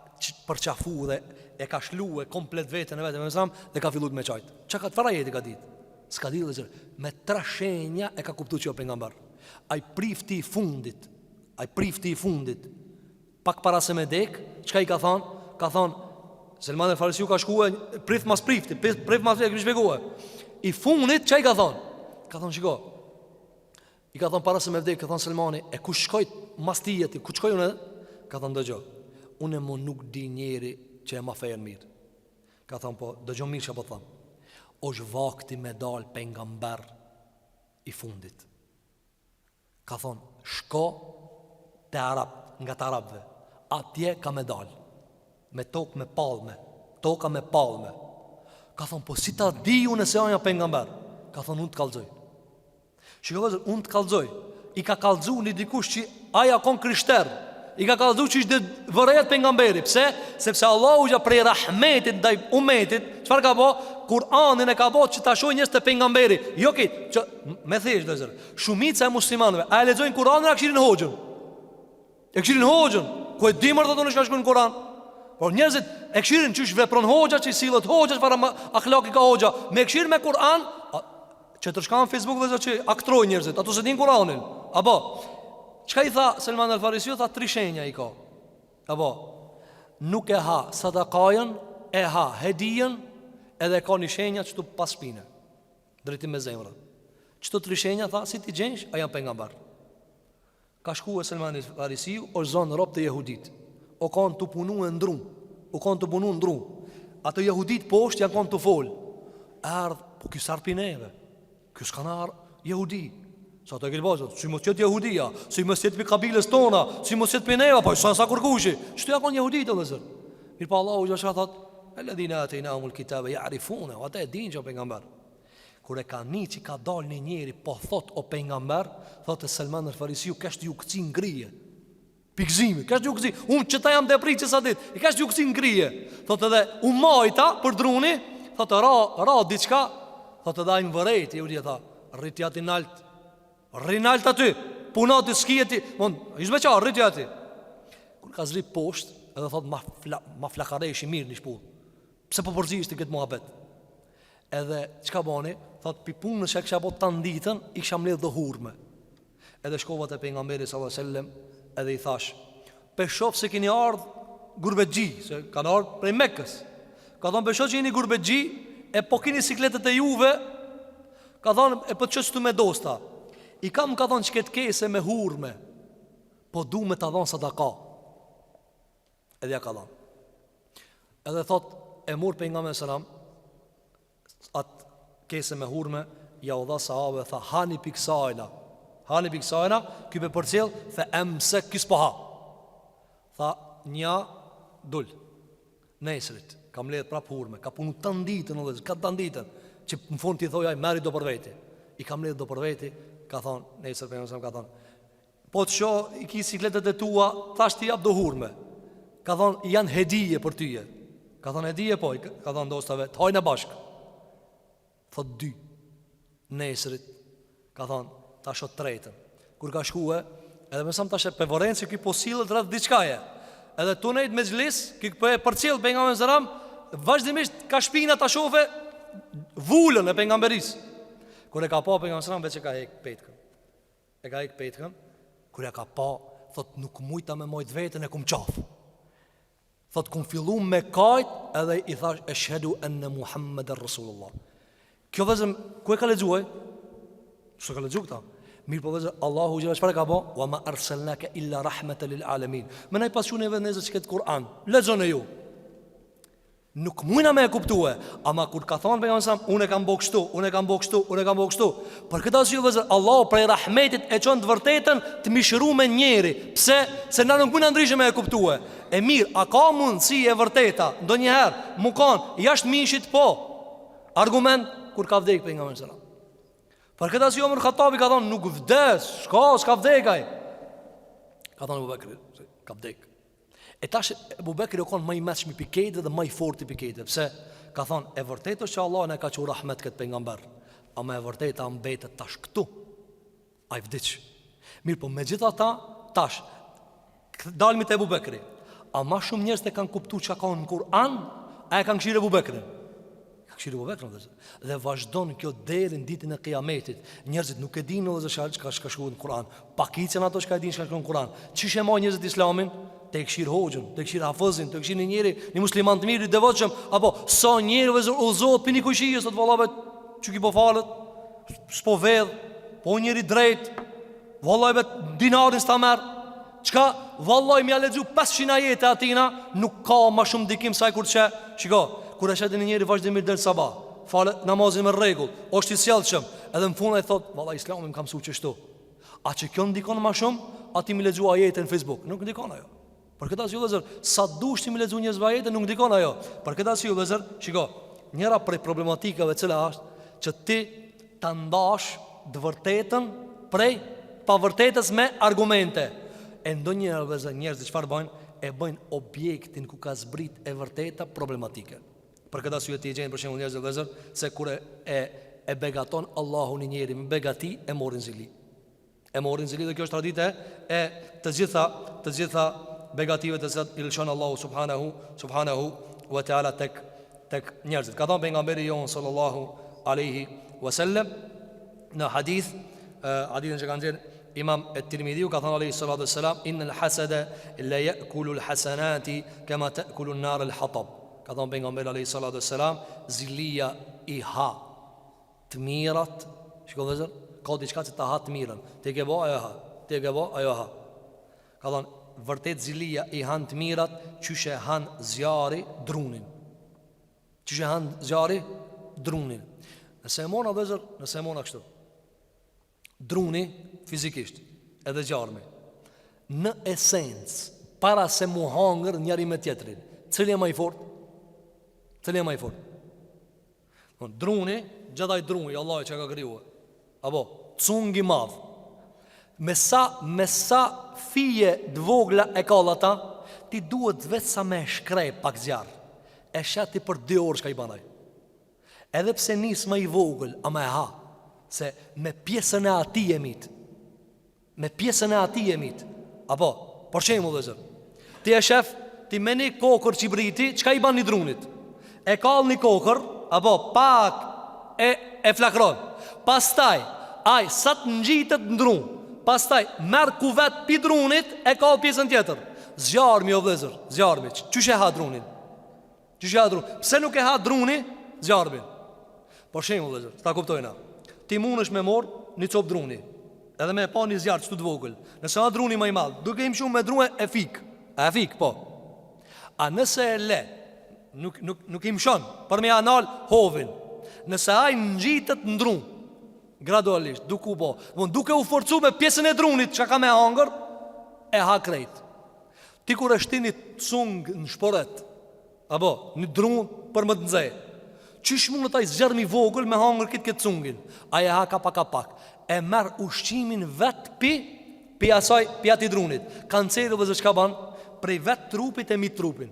përçafuar dhe e ka shluar komplet veten e vetë me zam dhe ka filluar me çajt. Çka ka çfarë ajeti ka ditë? S'ka ditë vëllazër, me 3 shenja e ka kuptuar që pejgamber. Ai prifti i fundit, pak para se me dek, çka i ka thonë? Ka thonë Selman el Farisiu ka shkuar prif mas prifti, prif mas prifti, shpjegohet. I fundit çka i ka thonë? Ka thonë shiko. I ka thonë para se me vdek, ka thonë Selmani, e ku shkoj mas ti jeti, ku shkoj unë? Ka thonë dëgjoj. Unë më nuk di njeri që e ma fejën mirë. Ka thonë po, dëgjoj mirë që po thonë. Është vakti me dal pejgamber i fundit. Ka thonë, shko te Arab, nga të Arabve. Atje ka me dal. Me tokë me palme. Toka me palme. Ka thonë, po si ta di unë se anja pejgamber? Ka thonë, unë të kalzoj. Shikoj, unë të kalzoj. I ka kalzu një dikush që aja kon krishter. I ka kalzu që ishte vërejt pejgamberi. Pse? Sepse Allahu gja prej rahmetit ndaj umetit, çfarë ka bo? Kur'anin e ka bo që ta shoj njës të pejgamberi. Jo kitë, që me thesh dhe zërë, shumica e muslimanëve a e lexojnë Kur'anin e a këshirin hoxhën. E këshirin hoxhën. Ku e dimër dhe të në shka shku në Kur'an. Por njerëzit e këshirin çish vepron hoxha, që sillet hoxha, çfarë akhlaki ka hoxha, me këshir me Kur'an, që të shkan në Facebook dhe që aktrojnë njerëzit, ato se din Kur'anin. Apo, çka i tha Selman el Farisiu, tha 3 shenja i ka. Apo, nuk e ha sadakajën, e ha hedijen, edhe ka një shenja që tu pas shpine, drejtim me zemrë. Çto 3 shenja, tha, si ti gjensh, a janë pejgamber. Ka shku e Selman el Farisiu, o zonë rob të jehudit, o kanë të punu e ndru, o kanë të punu ndru. Ato jehudit poshtë janë kanë të fol. Ardh, po kësë arë pineve, kësë kanë arë jehudi. Sa të e këtë bazët, si mos qëtë jehudia, si mos qëtë për kabiles tona, si mos qëtë pineva, po sa kërkushi. Qëtë ja kanë jehudit, o dhe zërë. Mirë pa Allahu gjashka thot, e ledhina e të i namul kitabe, ja arifune, o ata e din që o pengamber. Kure ka një që ka dal një njeri, po thot o pengamber, thot e Selman el Farisiu, kështë ju këci ngrije. Pikzimi, kështë ju këci, unë që ta jam depri që sa dit, i kështë ju këci ngrije. Thot edhe, unë majta për druni, thot e ra diqka, thot edhe ajnë vërejt, i udhje tha, rritja ti nalt, rinalt aty, punat të skijeti, ishme qa, rritja ti. Kër ka zri posht, edhe thot ma flakaresh i mirë një shpull, pse po përzisht i këtë muhabet. Edhe, qka bani, thot pi punë që e kësha po të nditën, i kësha mledh dhe hurme. Edhe shkovat e pejgamberi sallallahu alaihi wasallam, edhe i thash, për shof se kini ardhë gurbetgji, se kanë ardhë prej Mekës. Ka thonë, për shof që kini gurbetgji, e po kini sikletet e juve, ka thonë, e për qështu me dosta. I kam ka thonë që këtë kese me hurme, po du me të thonë sadaka. Edhe ja ka thonë. Edhe thot, e mur për nga me sëram, atë kese me hurme, ja u dha sahabe, tha, hani piksajna, kype për cilë, fe emse kis po ha. Tha, nja, dull, nesrit, kam ledh prap hurme, ka punu të nditën, ka të nditën, që më fund t'i thojaj, meri do për veti. I kam ledh do për veti, ka thonë, nesër për nësëm ka thonë, po të sho, i ki sikletet e tua, thash t'i jap do hurme. Ka thonë, janë hedije për tyje. Ka thonë, hedije po, ka thonë dostave, të hajnë e bashkë. Thot 2, nesrit, ka thonë, ta shot tretën. Kur ka shkue, edhe me sam ta shë pëvorenë që ki posilët rrëth diçkaje. Edhe tu nejtë me gjlis, ki për cilë për nga me zëram, vazhdimisht ka shpina ta shofe vullën e pengamberis. Kur e ka pa për nga me zëram, veç e ka hek petkën. E ka hek petkën, kur e ka pa, thot nuk mujta me mojt vetën e kum qafë. Thot kum fillu me kajt, edhe i thash e shhedu enne Muhammed e Rasulullah. Kjo vëzëm, ku e ka lexuaj? Së ka lexu këta? Mirë po vëzër, Allahu gjela çfarë ka bo? Wa ma arsalnaka illa rahmatan lil alamin. Më nai pasun e vënëzë që këtë Kur'an. Lexoni ju. Nuk mujna me e kuptue, ama kur ka thonë për nga mësam, unë e kam bo kështu, unë e kam bo kështu, unë e kam bo kështu. Për këta si ju vëzër, Allahu prej rahmetit e qonë të vërtetën të mishëru me njeri. Pse? Se na nuk mujna ndryshe me e kuptue. E mirë, a ka mundësi e vërteta, ndo njëherë, mu kanë, jashtë mishit po. Argument, kur ka vdek për nga mësam. Për këta si Omer Khattabi ka thonë, nuk vdes, s'ka vdekaj. Ka thonë Abu Bekri, ka vdek. E tash Abu Bekri u konë më i mëshmi pikete dhe më i forti pikete. Pse? Ka thonë, e vërtetë është që Allah në ka që rahmet këtë pengamber, ama e vërtetë a mbetet tash këtu. A i vdiq. Mirë po me gjitha ta, tash dalmi të Abu Bekri. A ma shumë njerëz të kanë kuptu që ka në Kur'an, a e kanë këshirë Abu Bekri. Këshirë Abu Bekri dhe vazhdon kjo deri në ditën e Kiametit. Njerëzit nuk e dinë edhe çka ka shkruar në Kur'an. Pakicën ato që e dinë çka shkruan në Kur'an. Çish e marr njerëzit islamin? Te këshirë hoxhën, te këshirë hafëzin, te këshirë njëri, një musliman të mirë i devotshëm, apo sa njerëve udhëzohet për një kushijë sot vallave çu ki po falet, s'po vedh, po njëri drejt, vallave dinarin sta merr. Çka vallahi më lexu 500 ajete atina, nuk ka më shumë dikim sa kur çe. Shiko, kur është edhe njëri vazhdimisht del sabah, falet namazin me rregull, është i sjellshëm, edhe në fund ai thot, vallahi Islami më ka mësuar çështu. A që kjo ndikon më shumë, ati më lexu ajete në Facebook, nuk ndikon ajo. Për këtë arsye vëllazër, sa dush ti më lexu një zvajete nuk ndikon ajo. Për këtë arsye vëllazër, shiko, njëra prej problematikave cila është që ti ta ndash të vërtetën prej pavërtetës me argumente. E ndonjëherë vëllazër njerëzit çfarë bëjnë? E bëjnë objektin ku ka zbrit e vërteta problematike. Për këtë arsye ti gjen për shembull njerëz vëllazër se kur e begaton Allahu një njeri me begati e morin zili. E morin zili dhe kjo është tradite e të gjitha begative të cilat i lëshon Allahu subhanahu wa taala tek njerëzit. Ka thënë pejgamberi jon sallallahu alaihi wasallam në hadithin që kanë dhënë Imam at-Tirmidhiu, ka thënë alayhi salatu wassalam, innal hasada la ya'kulu al-hasanati kama ta'kulu an-nar al-hatab. Ka thënë pejgamberi alayhi salatu wassalam, zilia i ha të mirat. Shikoj vëzër, ka diçka që ta ha të mirën. Ti ke bë ajo ha, ti ke bë ajo ha. Ka thënë vërtet zilia i han të mirat, qyshe han zjari drunin. Qyshe han zjari drunin. Nëse e mona vëzër, nëse e mona kështu, druni fizikisht edhe gjarmi, në esencë, para se mu hangër njëri me tjetrin, cili e ma i fort? Cili e ma i fort? Druni, gjithaj druni, Allah që ka kriju, apo, cungi madh, me sa fije dvogla e kallata, ti duhet vetë sa me shkrej pak zjarë, e shati për 2 orë shka i banaj. Edhe pse nis më i vogël, ama e ha, se me pjesën e ati jemit. Me pjesën e ati jemit. Apo, por qemë dhe zërë, ti e shef, ti me një kokër qibriti, qka i ban një drunit? E kall një kokër, apo, pak e flakron. Pastaj, aj, sa të ngjitet në drun, pastaj, merë kuvet pi drunit, e kall pjesën tjetër. Zjarmi o vëzër, zjarmi, qyshe ha drunin? Qyshe ha drunin? Pse nuk e ha druni, zjarmin? Por shemë dhe zërë, ta kuptojna, ti mund është me morë një copë druni, edhe me e pa një zjarë që të dvogël. Nëse ha druni ma i madhë, duke im shumë me drune e fik. E fik, po. A nëse e le, nuk im shonë për me anal hovin. Nëse a i në gjitët në drun, gradualisht, duke u forcu me pjesën e drunit që ka me hangër, e ha krejt. Ti kur është ti një cungë në shporet, apo, një drun për më të nëzej, qysh mund të taj zgjermi vogël me hangër këtë cungin? Aja ha ka pak e merë ushqimin vetë pi ati drunit. Kanceri dhe zë qka ban? Prej vetë trupit e mi trupin.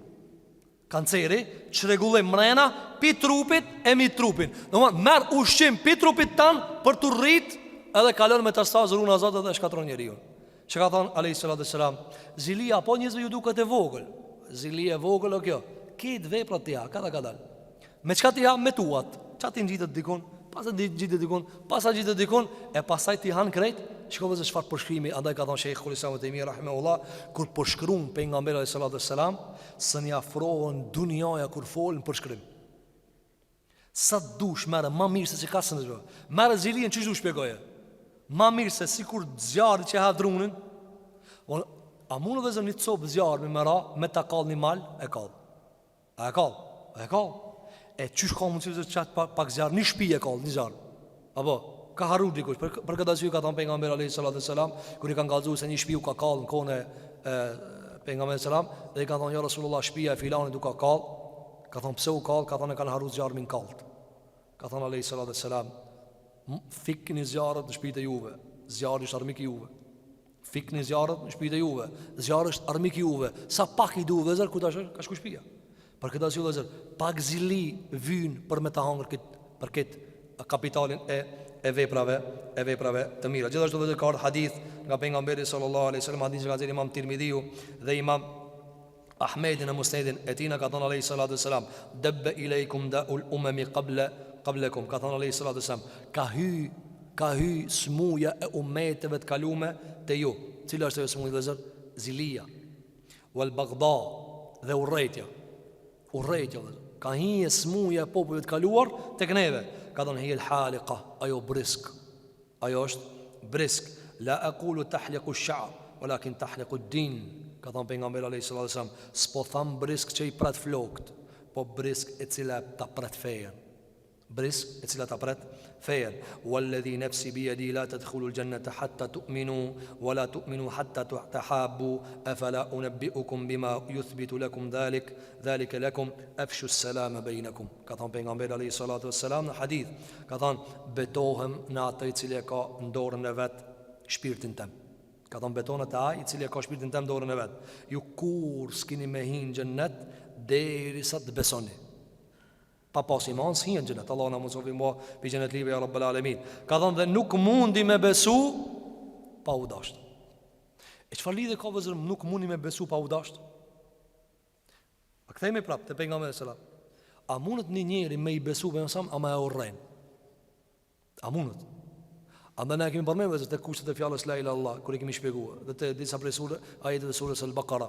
Kanceri që regulloj mrena pi trupit e mi trupin. Merë ushqim pi trupit tanë për të rrit, edhe kalon me të stazë runa zotë dhe shkatron njeri ju. Që ka thonë a.s. Zilia po njëzve ju duket e vogël. Zilia e vogël o kjo, kitë veprat tja, kada kadal. Me qka ti ha me tuat, qa ti në gjitët dikun, pasaj gjitët dikun, pasaj gjitët dikun, e pasaj ti han krejt. Shkove zë shfar përshkrimi, andaj ka thonë Shekhu Lisamu të imi, rahimahullah, kur përshkrum për nga mbela a.s. Së një afrohën dunjaja kur folën përshkrim. Sa të dush mere, ma mirë se që ka së në zhë. Mere zilien që shdu shpjegoje? Ma mirë se si kur zjarë që ha drunin, a mundë dhe zë një copë zjarë me mëra, me ta kall një mal, e kall. A e kall? E kall. E qysh ka mundësi të qatë pak zjarë, një shpi e kallë, një zjarë. Apo, ka haru dikush, për këtë asyju ka thonë pejgamberi alayhi salatu wassalam, kër i kanë kallëzu se një shpi u ka kallë në kone pejgamberi sallam, dhe i kanë thonë, ja Rasulullah, shpia e filanit u ka kallë, ka thonë, pse u kallë, ka thonë, e kanë haru zjarë min kallët. Ka thonë alayhi salatu wassalam, fikni zjarët në shpite juve, zjarë është armik i juve. Fikni zjarët në shpite juve, zjarë është armik i juve. Sa pak i du vëzër, ku ta shë, ka shku shpia. Për këtë asyju vëzër, pak zili vynë për me të hangër për këtë kapitalin e veprave të mira. Gjithashtu vëzër ka ardhë hadith nga pejgamberi sallallahu alaihi wasallam, hadith që ka zirë imam Tirmidhiu dhe imam Ahmedin e Musnedin e tina, ka thonë alaihi salatu wassalam, debbe i lejkum da ul umemi qablekum, ka thonë alaihi salatu wassalam, ka hy smuja e umeteve të kalume të ju. Cila është e smuja vëzër? Zilia wal bagda dhe urrejtja. Urrejtja, ka hije smuja e popujve të kaluar të këneve. Ka thonë hije l'halika, ajo brisk. Ajo është brisk. La aqulu tahliku sha'r, walakin tahliku din. Ka thonë pejgamberi alayhi salatu wasallam, s'po tham brisk që i pret flokt, po brisk e cila ta pret fejen. Brisk e cila ta pret fejen. Walladhi nafsi bi yadi la tadkhulu al-jannata hatta tu'minu wa la tu'minu hatta tahabbu afala unabbi'ukum bima yuthbitu lakum dhalika lakum afshu as-salama bainakum. Ka thonë pejgamberi alayhi salatu wassalam në hadith, ka thonë betohem në atë i cili ka në dorën e vet shpirtin tëm. Ka thonë betohet ai i cili ka shpirtin tëm në dorën e vet. Ju kur s'keni me hin xhennet derisa të besoni. Pa pas iman s'hinë në gjennet. Allah në mësofi mua për gjennet libe ja Rabbel Alemin. Ka thonë dhe nuk mundi me besu pa u dasht. E çfarë lidhje ka vëzër nuk mundi me besu pa u dasht? A kthehemi prapë te pejgamberi sallallahu alajhi wasallam. A mundet një njeri me I besu me mësam, ama e urrejn? A mundet? Andaj ne kemi përmendur vëzër te kushtet e fjalës la ilaha illallah, kur I kemi shpjeguar, dhe te disa prej ajeteve të surës Al-Baqara.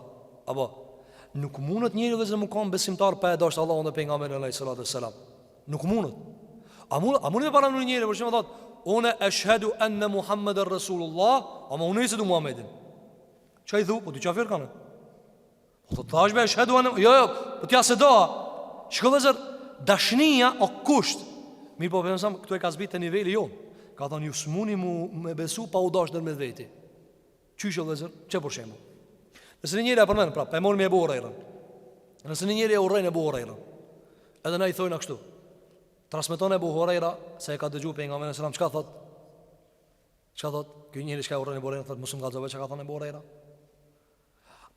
Apo nuk mundet njeri vëzër më kon besimtar pa e dashur Allahun dhe pejgamberin alayhi salatu wasalam. Nuk mundet. A mundet para një njeri për shembull thot, unë ashhadu anna Muhammadar Rasulullah, ama unë se du Muhammedin. Çai thu, po ti çfarë kanë? Po thash me ashhadu anna, jo, po ti as e do. Shikoj vëzër, dashnia o kusht. Mirë po pensam këtu e ka zbrit te niveli jo. Ka thonë ju smuni mu me besu pa u dash me veti. Qysho vëzër, çe për shembull. Nëse një njeri e përmend prapë, e morëm e Abu Hurairën. Nëse një njeri e urrejn Abu Hurairën. Edhe na I thojnë kështu. Transmeton Abu Huraira se e ka dëgjuar pejgamberin sallallahu alajhi wasallam, çka thot? Ky njeri që ka urrejn Abu Hurairën thot mos më gazove çka ka thënë Abu Huraira.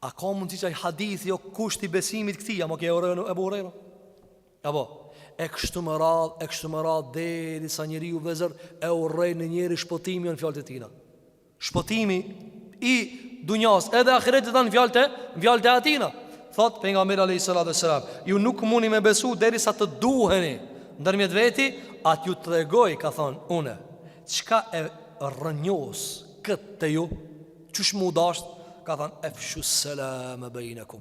A ka mundsi që ai hadith jo kushti besimit këtij, apo ke urrejn Abu Huraira? Apo e kështu më radh deri sa njeriu vëzër e urrejn në njeri shpëtimi në fjalët e tina. Shpëtimi I dunjas edhe ahiretit në fjalët e atina. Thot pejgamberi alayhi salatu wasalam, ju nuk mundi me besu derisa të duheni ndërmjet veti, atë ju tregoj, ka thonë une, çka e rrënjos këtë të ju, çush mu dasht, ka thonë efshu selam bainakum,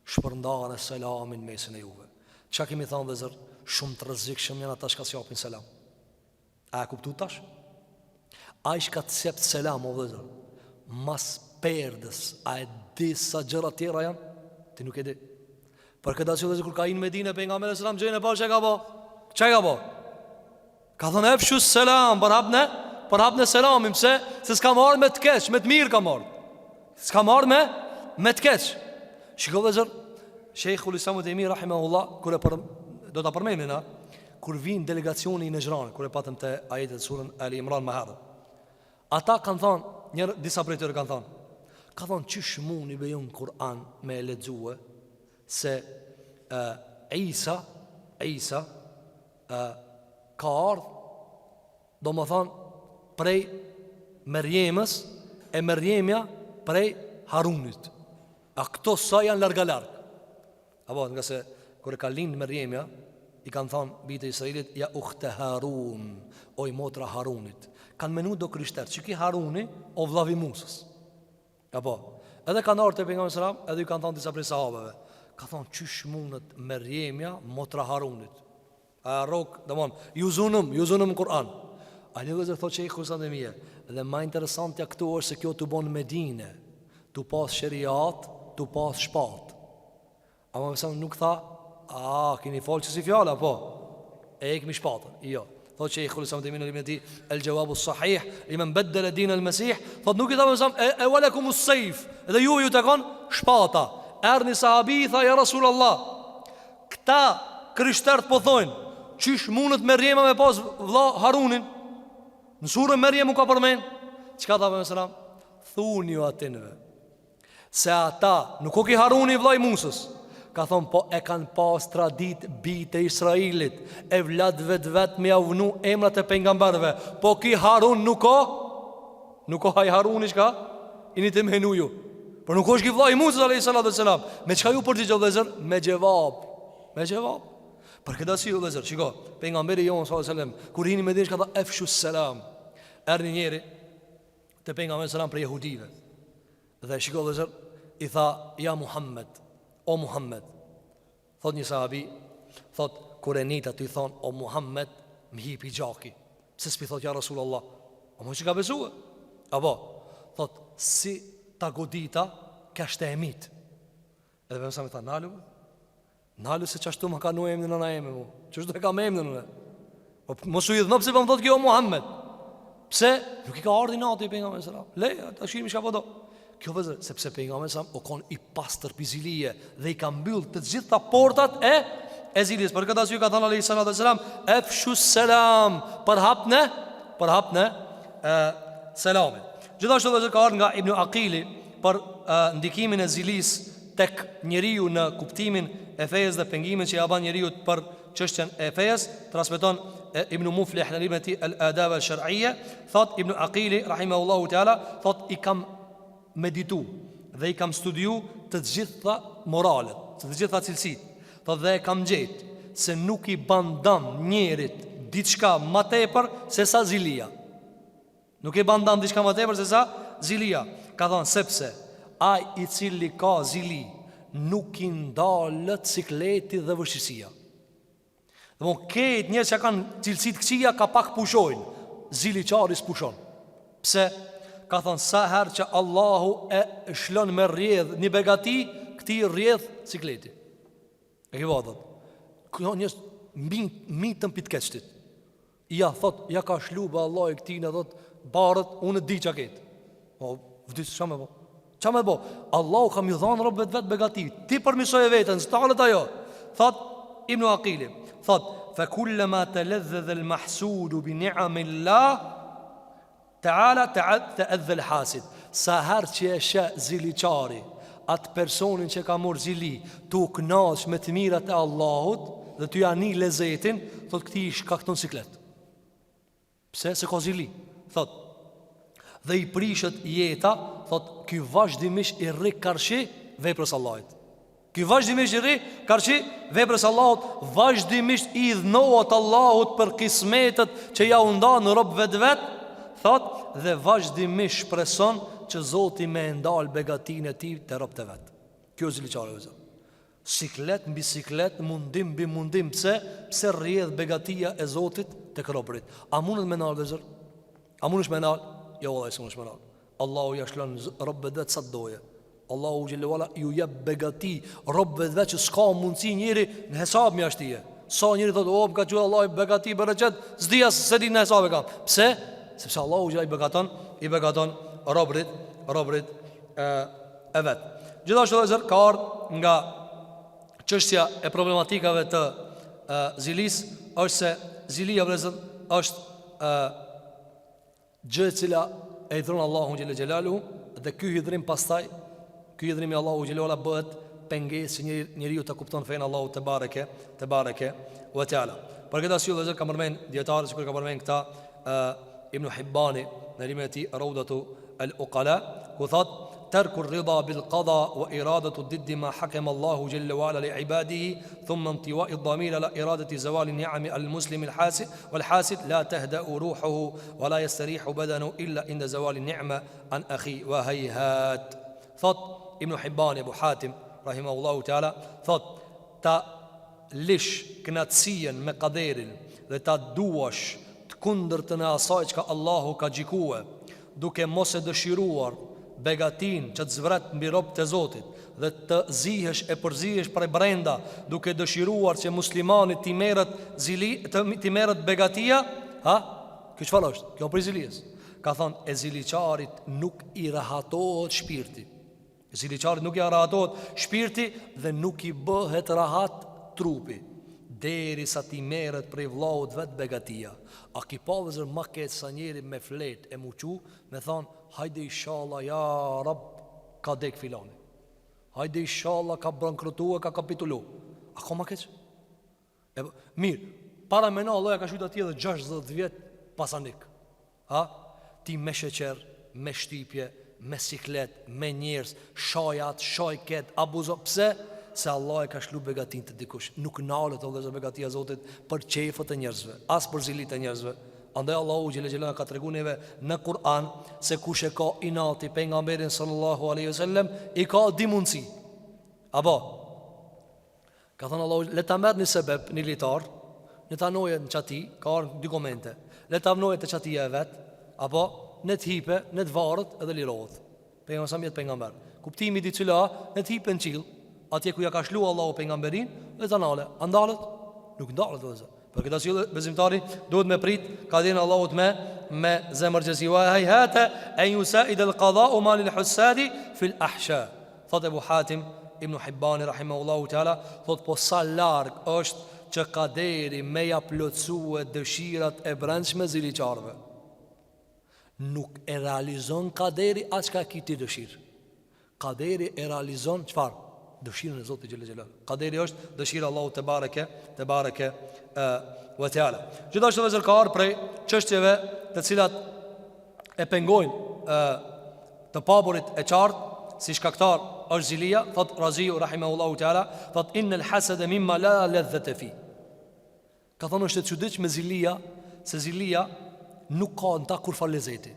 shpërndarë selamin mesin e juve. Çka kemi thonë dhe zër, shumë të rrezikshëm janë ata që sjapin selam. A e kuptu tash? Ai që të sjep selam o dhe zër, mas perdës, a e di sa gjëra tjera janë? Ti nuk e di. Për këtë arsye kur ka në Medinë pejgamberi sallallahu alajhi wasallam, gjënë pa çka ka bë? Çka ka bë? Ka thonë efshu selam, për hapne selamin, se s'ka marrë me të keq, me të mirë ka marrë. S'ka marrë me të keq. Shikoj vëzër, Sheikhul Islam Ibn Taymiyyah rahimahullah, kur do ta përmendim na, kur vin delegacioni I Najran, kur e patëm te ajetet surën Ali Imran më herët. Ata kanë thonë, disa prej tyre kanë thonë, çish mundi bejon Kur'an me lexue se Isa ka ardhë, do më thonë, prej Merjemës, e Merjemja prej Harunit. A këto sa janë larga. Apo nga se kër e ka lindë Merjemja, I kanë thonë bitë Israelit, ja ukhte Harun, oj motra Harunit. Kanë menu do krishterë, që ki Haruni o vllavi Musës. Apo, edhe kanë ardhur te pejgamberi sallallahu alajhi wasallam, edhe I kanë thënë disa prej sahabeve. Ka thonë çish mundet Merjemja motra Harunit. A rok, domon, ju zunum Kur'an. A ne vëzë thotë Sheikh Husain Demia, dhe më interesantja këtu është se kjo të bën në Medinë, tu pas sheriat, tu pas shpat. Ama mëson nuk tha, keni falë si fjala po. E kemi shpatën. Jo. Thotë Sheikh Husain Demia në librin e tij El Jawabu Sahih liman baddala din al-Masih, thotë nuk I tha mëson e walakum us-sayf, dhe ju takon shpata. Erdhi sahabi tha ja Rasulullah, këta krishterët po thonë, çish mundet Merjema me pas vlla Harunin? Në surën Merjem u ka përmend. Çka tha pejgamberi sallallahu alajhi wasallam? Thuni ju atinve se ata nuk o ki Haruni vllai Musës. Ka thonë po e kanë pas tradit bitë e Israelit, e vlad vet me javnu emrat e pejgamberëve. Po ki Harun nuk o haj Haruni çka? Ini të menu ju. Por nuk është ki vllai Musës alayhi salatu wasalam. Me çka ju përgjigjë vëllezër? Me gjevab. Për këtë arsye vëllezër, shiko, pejgamberi jon sallallahu alajhi wasallam kur hini në Medinë ka thënë efshu selam. Erdhi njëri te pejgamberi sallallahu për jehudive. Dhe shiko vëllezër, I tha ja Muhammed, o Muhammed. Thot një sahabi, thot kur e nita të I thon o Muhammed, më hipi gjaki. Pse s'pi thot ja Rasulullah? O më që ka besue? Apo, thot si ta godita kështë e mit. Edhe për mësa me tha nalu se qashtu më ka nu emni nëna eme mu. Qashtu e ka me emni nëna. Mos u I dhënë pse për më thot kjo Muhammed. Pse? Nuk I ka ardhi nati I pejgamberit sallallahu alajhi wasallam. Le, ta shihemi çka po do. Kjo vëzër, sepse pejgamberi sallallahu alajhi wasallam o kon I pastër pizilije dhe I ka mbyll të gjitha portat e zilis. Për këtë arsye ka thënë alayhi salatu wasalam, efshu selam, për hapne selamin. Gjithashtu vëzër ka ardhur nga Ibn Aqili për ndikimin e zilis tek njeriu në kuptimin e fejes dhe pengimin që ja ban njeriu për çështjen e fejes. Transmeton Ibn Muflih në librin e tij Al-Adab Al-Shar'iyya, thot Ibn Aqili rahimahullahu taala, thot I kam meditu dhe i kam studiu të gjitha moralet, të gjitha cilësit. Dhe e kam gjetë se nuk i bandam njerit diçka ma tepër se sa zilia. Nuk i bandam diçka ma tepër se sa zilia. Ka thonë sepse ai i cili ka zili nuk i ndalët sikleti dhe vështirësia. Dhe mon ketë njerëz që kanë cilësit këqija ka pak pushojnë, zili qari s'pushon. Pse? Ka thonë sa herë që Allahu e shlon me rrjedh një begati, këti rrjedh sikleti. E ke vadot njës mitën pitkeqtit. Ja thot, ja ka shlube Allah i këtine, thot, barët, unë di që ketë. O, vdisë, qa me bo? Qa me bo? Allahu ka mi dhanë robë vetë begati. Ti përmisoj e vetën, së talët ajo. Thot, Ibnu Aqili, thot, fe kullema të ledhe dhe l'mahsudu bi ni'amillah Ta'ala të edhe l'hasid. Sa her që e shë ziliqari atë personin që ka mor zili tu kënash me të mirat e Allahut dhe tu janë një lezetin, thot këti ish ka këton siklet. Pse? Se ka zili. Thot, dhe i prishet jeta, thot, ky vazhdimisht i rri karshi veprës Allahit. Ky vazhdimisht i rri karshi veprës Allahut, vazhdimisht i dhnohet Allahut për kismetet që ja unda në rob vet, thot, dhe vazhdimisht shpreson që Zoti me ndal begatin e ti të rob të vet. Kjo zili qare vëzër. Siklet mbi siklet, mundim mbi mundim. Pse rrjedh begatia e Zotit të kërobrit. A mundet me nalë vëzër? A mundesh me nalë? Jo, vëllai, s'mundesh me nalë. Allahu ja shlon robët vet sa doje. Allahu xhelalu ju jep begati robëve vet që s'ka mundsi njëri në hesab mjashtije. Sa njëri thotë, "O, më ka thënë Allahu begati bereqet", s'dia se di në hesab e kam. Pse? Sepse Allahu xhelalu i begaton robrit e vet. Gjithashtu vëllai ka ardhur nga çështja e problematikave të zilis, është se zilia vëllai është gjë e cila e hidhron Allahu xhelalu xhelalu, dhe ky hidhrim pastaj, ky hidhrim i Allahu xhelalu xhelalu bëhet pengesë njeriu të kupton fen Allahu te bareke ve teala. Për këtë arsye vëllai ka përmend dietarë sikur ka përmend këta Ibn Hibbani në librin e tij Rawdatu al-Uqala, ku thot ترك الرضا بالقضاء وإرادة ضد ما حكم الله جل وعلا لعباده ثم انطواء الضمير على إرادة زوال النعم المسلم الحاسد والحاسد لا تهدأ روحه ولا يستريح بدنه إلا عند زوال النعمة عن أخي وهيهات. Thot Ibn Hibban Abu Hatim rahimahullahu taala, thot ta lish knatësien me kaderin dhe ta duash të kundërtën e asaj që Allahu ka gjikue, duke mos e dëshiruar begatin që të zvret mbi robët e Zotit dhe të zihesh e përzihesh prej brenda, duke dëshiruar që muslimanit t'i merret begatia, ha? Kjo çfarë është? Kjo për zilies. Ka thonë, e ziliqarit nuk i rahatohet shpirti. E ziliqarit nuk i rahatohet shpirti dhe nuk i bëhet rahat trupi, deri sa ti merret prej vllaut vet begatia. A ki pa vëzër ma ketë sa njeri me flet e muqu, me thonë, hajde inshallah, ja rab, ka dek filani. Hajde inshallah, ka bankrotu e ka kapitulu. A ka ma keqë? Mirë, para me na loja ka shyta tje dhe 60 vjet pasanik. Ha? Ti me sheqer, me shtypje, me siklet, me njerës, shajat, shajket, abuzo. Pse? Se Allah e ka shlu begatin të dikush. Nuk nalet o dhe begatia Zotit për qefët e njerëzve, as për zilit e njerëzve. Andaj Allahu xhelel ka tregu neve në Kur'an se kush e ka inati pejgamberin sallallahu alaihi wasallam i ka di mundsi. Apo ka thënë Allahu, le ta merrni sebeb një litar, ne ta noje në çati, ka dy komente. Le ta noje të çatia e vet, apo ne të hipe, ne të varret edhe lirohet. Pejgamberi sa mjet pejgamber. Kuptimi i cila ne të hipen qill, atje ku ja ka shlu Allahu pejgamberin, dhe ta nale. Andalet? Nuk ndalet vëllazë. Për këtë arsye besimtari duhet me prit ka dhënë Allahut me zemër gjësi. Wa hayhata an yusaid al-qada'u ma lil-husadi fi al-ahsha. Thot Abu Hatim Ibn Hibban rahimahullahu taala, thot po sa larg është që kaderi me ja plotësue dëshirat e brendshme ziliqarve. Nuk e realizon kaderi as ka kiti dëshirë. Kaderi e realizon çfarë? Dëshirën e Zotit xhelel xhelal. Kaderi është dëshira Allahu te bareke ve teala. Gjithashtu vëzër ka ardhur prej çështjeve të cilat e pengojnë të paburit e qartë, si shkaktar është zilia. Thot Raziu rahimahullahu taala, thot innal hasada mimma la ladhata fi. Ka thonë është e çuditshme me zilia, se zilia nuk ka në ta kur fa lezeti.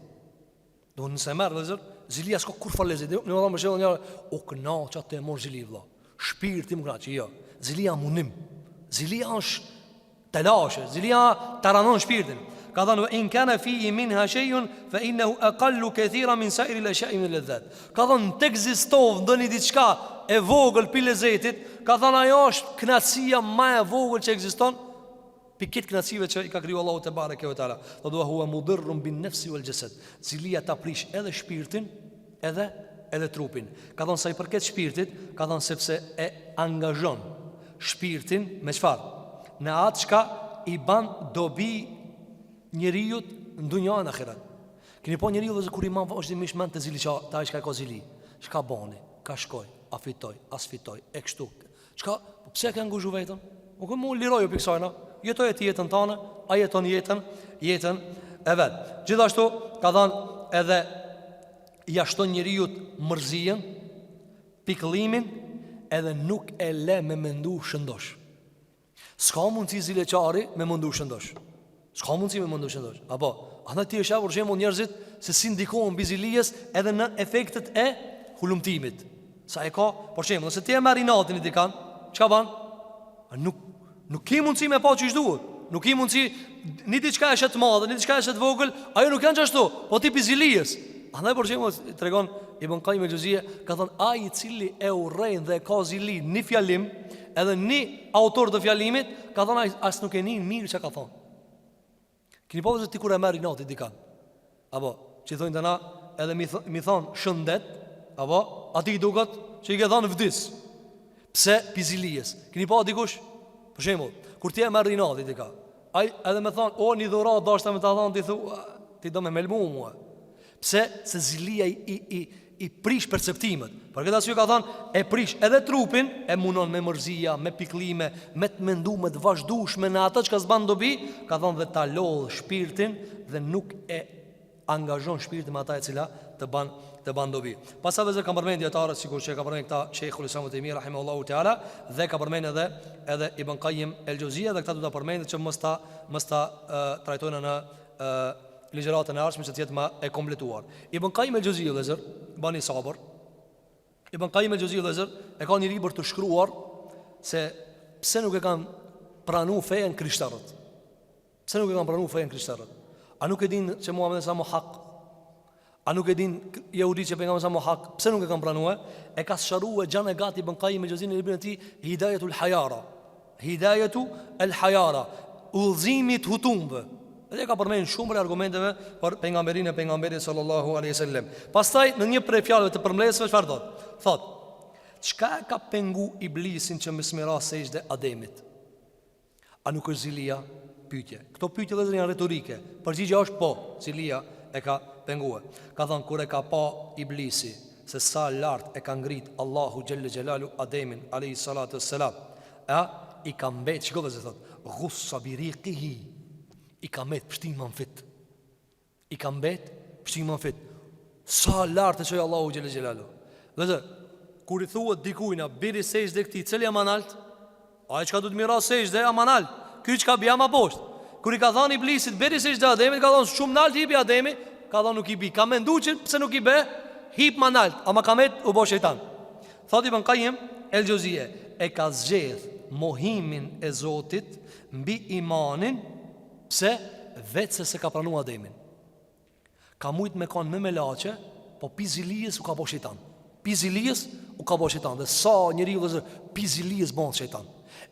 Do nëse merr vëllazër, zilia s'ka kur fa lezeti. Në më shëllon njëra, o kënaqa të mor zili vëlla. Shpirti më kënaq, jo. Zilia munim. Zilia është telashe, zilia taranon shpirtin. Ka thënë in kana fihi minha shay'un fa innahu aqallu kathira min sa'iri al-ashya'i min al-ladhat. Ka thënë të ekziston ndonjë diçka e vogël pi lezetit, ka thënë ajo është kënaqësia më e vogël që ekziston pikit kënaqësive që i ka kriju Allahu te bareke ve taala. Do dua huwa mudirrun bin nafsi wal jasad. Zilia ta prish edhe shpirtin, edhe trupin. Ka thënë sa i përket shpirtit, ka thënë sepse e angazhon shpirtin me çfarë? Në atë çka i ban dobi njeriu në dunjë në ahiret. Keni po njeriu që kur i man vazhdimisht mend të zili ta çka ka zili. Çka bani? Ka shkoj, a fitoj, as fitoj, e kështu. Çka, pse ka nguzhu vetën? U kam u liroju piksojna. Jetoj të jetën tonë, a jeton jetën e vet. Gjithashtu ka thënë edhe ja shton njeriu mërzijen, pikëllimin, edhe nuk e le me mendu shëndosh. S'ka mundësi zileqari me mendu shëndosh. S'ka mundësi me mendu shëndosh. Apo, andaj ti e sheh për shembull njerëzit se si ndikohen mbi zilijes edhe në efektet e hulumtimit. Sa e ka, për shembull, nëse ti e merr inatin i dikan, çka bën? Nuk ke mundësi me pa ç'ish duhet. Nuk ke mundësi ni diçka është të madhe, ni diçka është të vogël, ajo nuk janë ashtu, po ti zilijes. Andaj për shembull tregon Ibn Qayyim el-Juzeyy ka thënë ai i cili e urrejn dhe ka zili në fjalim, edhe një autor të fjalimit, ka thënë as nuk e nin mirë çka ka thonë. Keni po vëzë ti kur e merr inati dikan. Apo, që thonë të na edhe mi thonë shëndet, apo, ati i duket që i ke thonë vdis. Pse pizilijes? Keni po dikush? Për shembull, kur ti e merr inati dikan, ai edhe më thonë, o një dhuratë dashta me ta thonë, ti thu, ti do me melmu mua. Pse? Se zilia i prish perceptimet. Për këtë arsye ka thënë e prish edhe trupin, e munon me mërzia, me pikëllime, me të menduar, të vazhdueshme në atë që s'ban dobi, ka thënë dhe ta lodh shpirtin dhe nuk e angazhon shpirtin me ata e cila të ban dobi. Pastaj vetë ka përmendë dietarët sikur që ka përmendë këta Sheikhul Islam Ibn Taymiyyah rahimahullahu taala dhe ka përmendë edhe Ibn Qayyim el-Juzeyy dhe këta do ta përmendë që mos ta trajtojnë në ligjëratën e ardhshme që të jetë më e kompletuar. Ibn Qayyim el-Juzeyy vëzër, bani sabër. Ibn Qayyim el-Juzeyy vëzër e ka një libër të shkruar se pse nuk e kanë pranuar fen krishterët. Pse nuk e kanë pranuar fen krishterët? A nuk e din se Muhamedi sa hak? A nuk e din jehudit që pejgamberi sa hak? Pse nuk e kanë pranuar? E ka sqaruar xhan e gati Ibn Qayyim el-Juzeyy në librin e tij Hidayatul Hayara. Hidayatul Hayara, udhëzimi i hutumbëve. Dhe ka përmend shumë për argumenteve për pejgamberin e pejgamberit sallallahu alaihi wasallam. Pastaj në një prej fjalëve të përmbledhshme çfarë thot? Thot: "Çka ka pengu iblisin që më smira sejdë Ademit? A nuk është zilia?" Pyetje. Këto pyetje vëllezër janë retorike. Përgjigjja është po, zilia e ka penguar. Ka thënë kur e ka pa iblisi se sa lart e ka ngrit Allahu xhelle xhelalu Ademin alayhi salatu wassalam, i ka mbet, shikoj se thot, "Ghussa biriqihi." I ka mbet pështimën fit. I ka mbet pështimën fit. Sa lartë e qoj Allahu xhelle xhelalu. Dhe kur i thuhet dikujna biri sejdë këtij, cili jam analt? Ai çka do të mira sejdë amanal. Ky çka bia më poshtë. Kur i ka thënë iblisit biri sejdë Ademit, ka thënë shumë nalt i bi Ademi, ka thënë nuk i bi. Ka menduar që pse nuk i bë, hip më nalt, ama ka met u bë shejtan. Thot Ibn Qayyim el-Juzeyy e ka zgjedh mohimin e Zotit mbi imanin. Pse? Vetë se ka pranu Ademin. Ka mujt me kanë me melache, po pizilijes u ka bo shejtan. Pizilijes u ka bo shejtan. Dhe sa njëri u dhe zërë, pizilijes bëndë shejtan.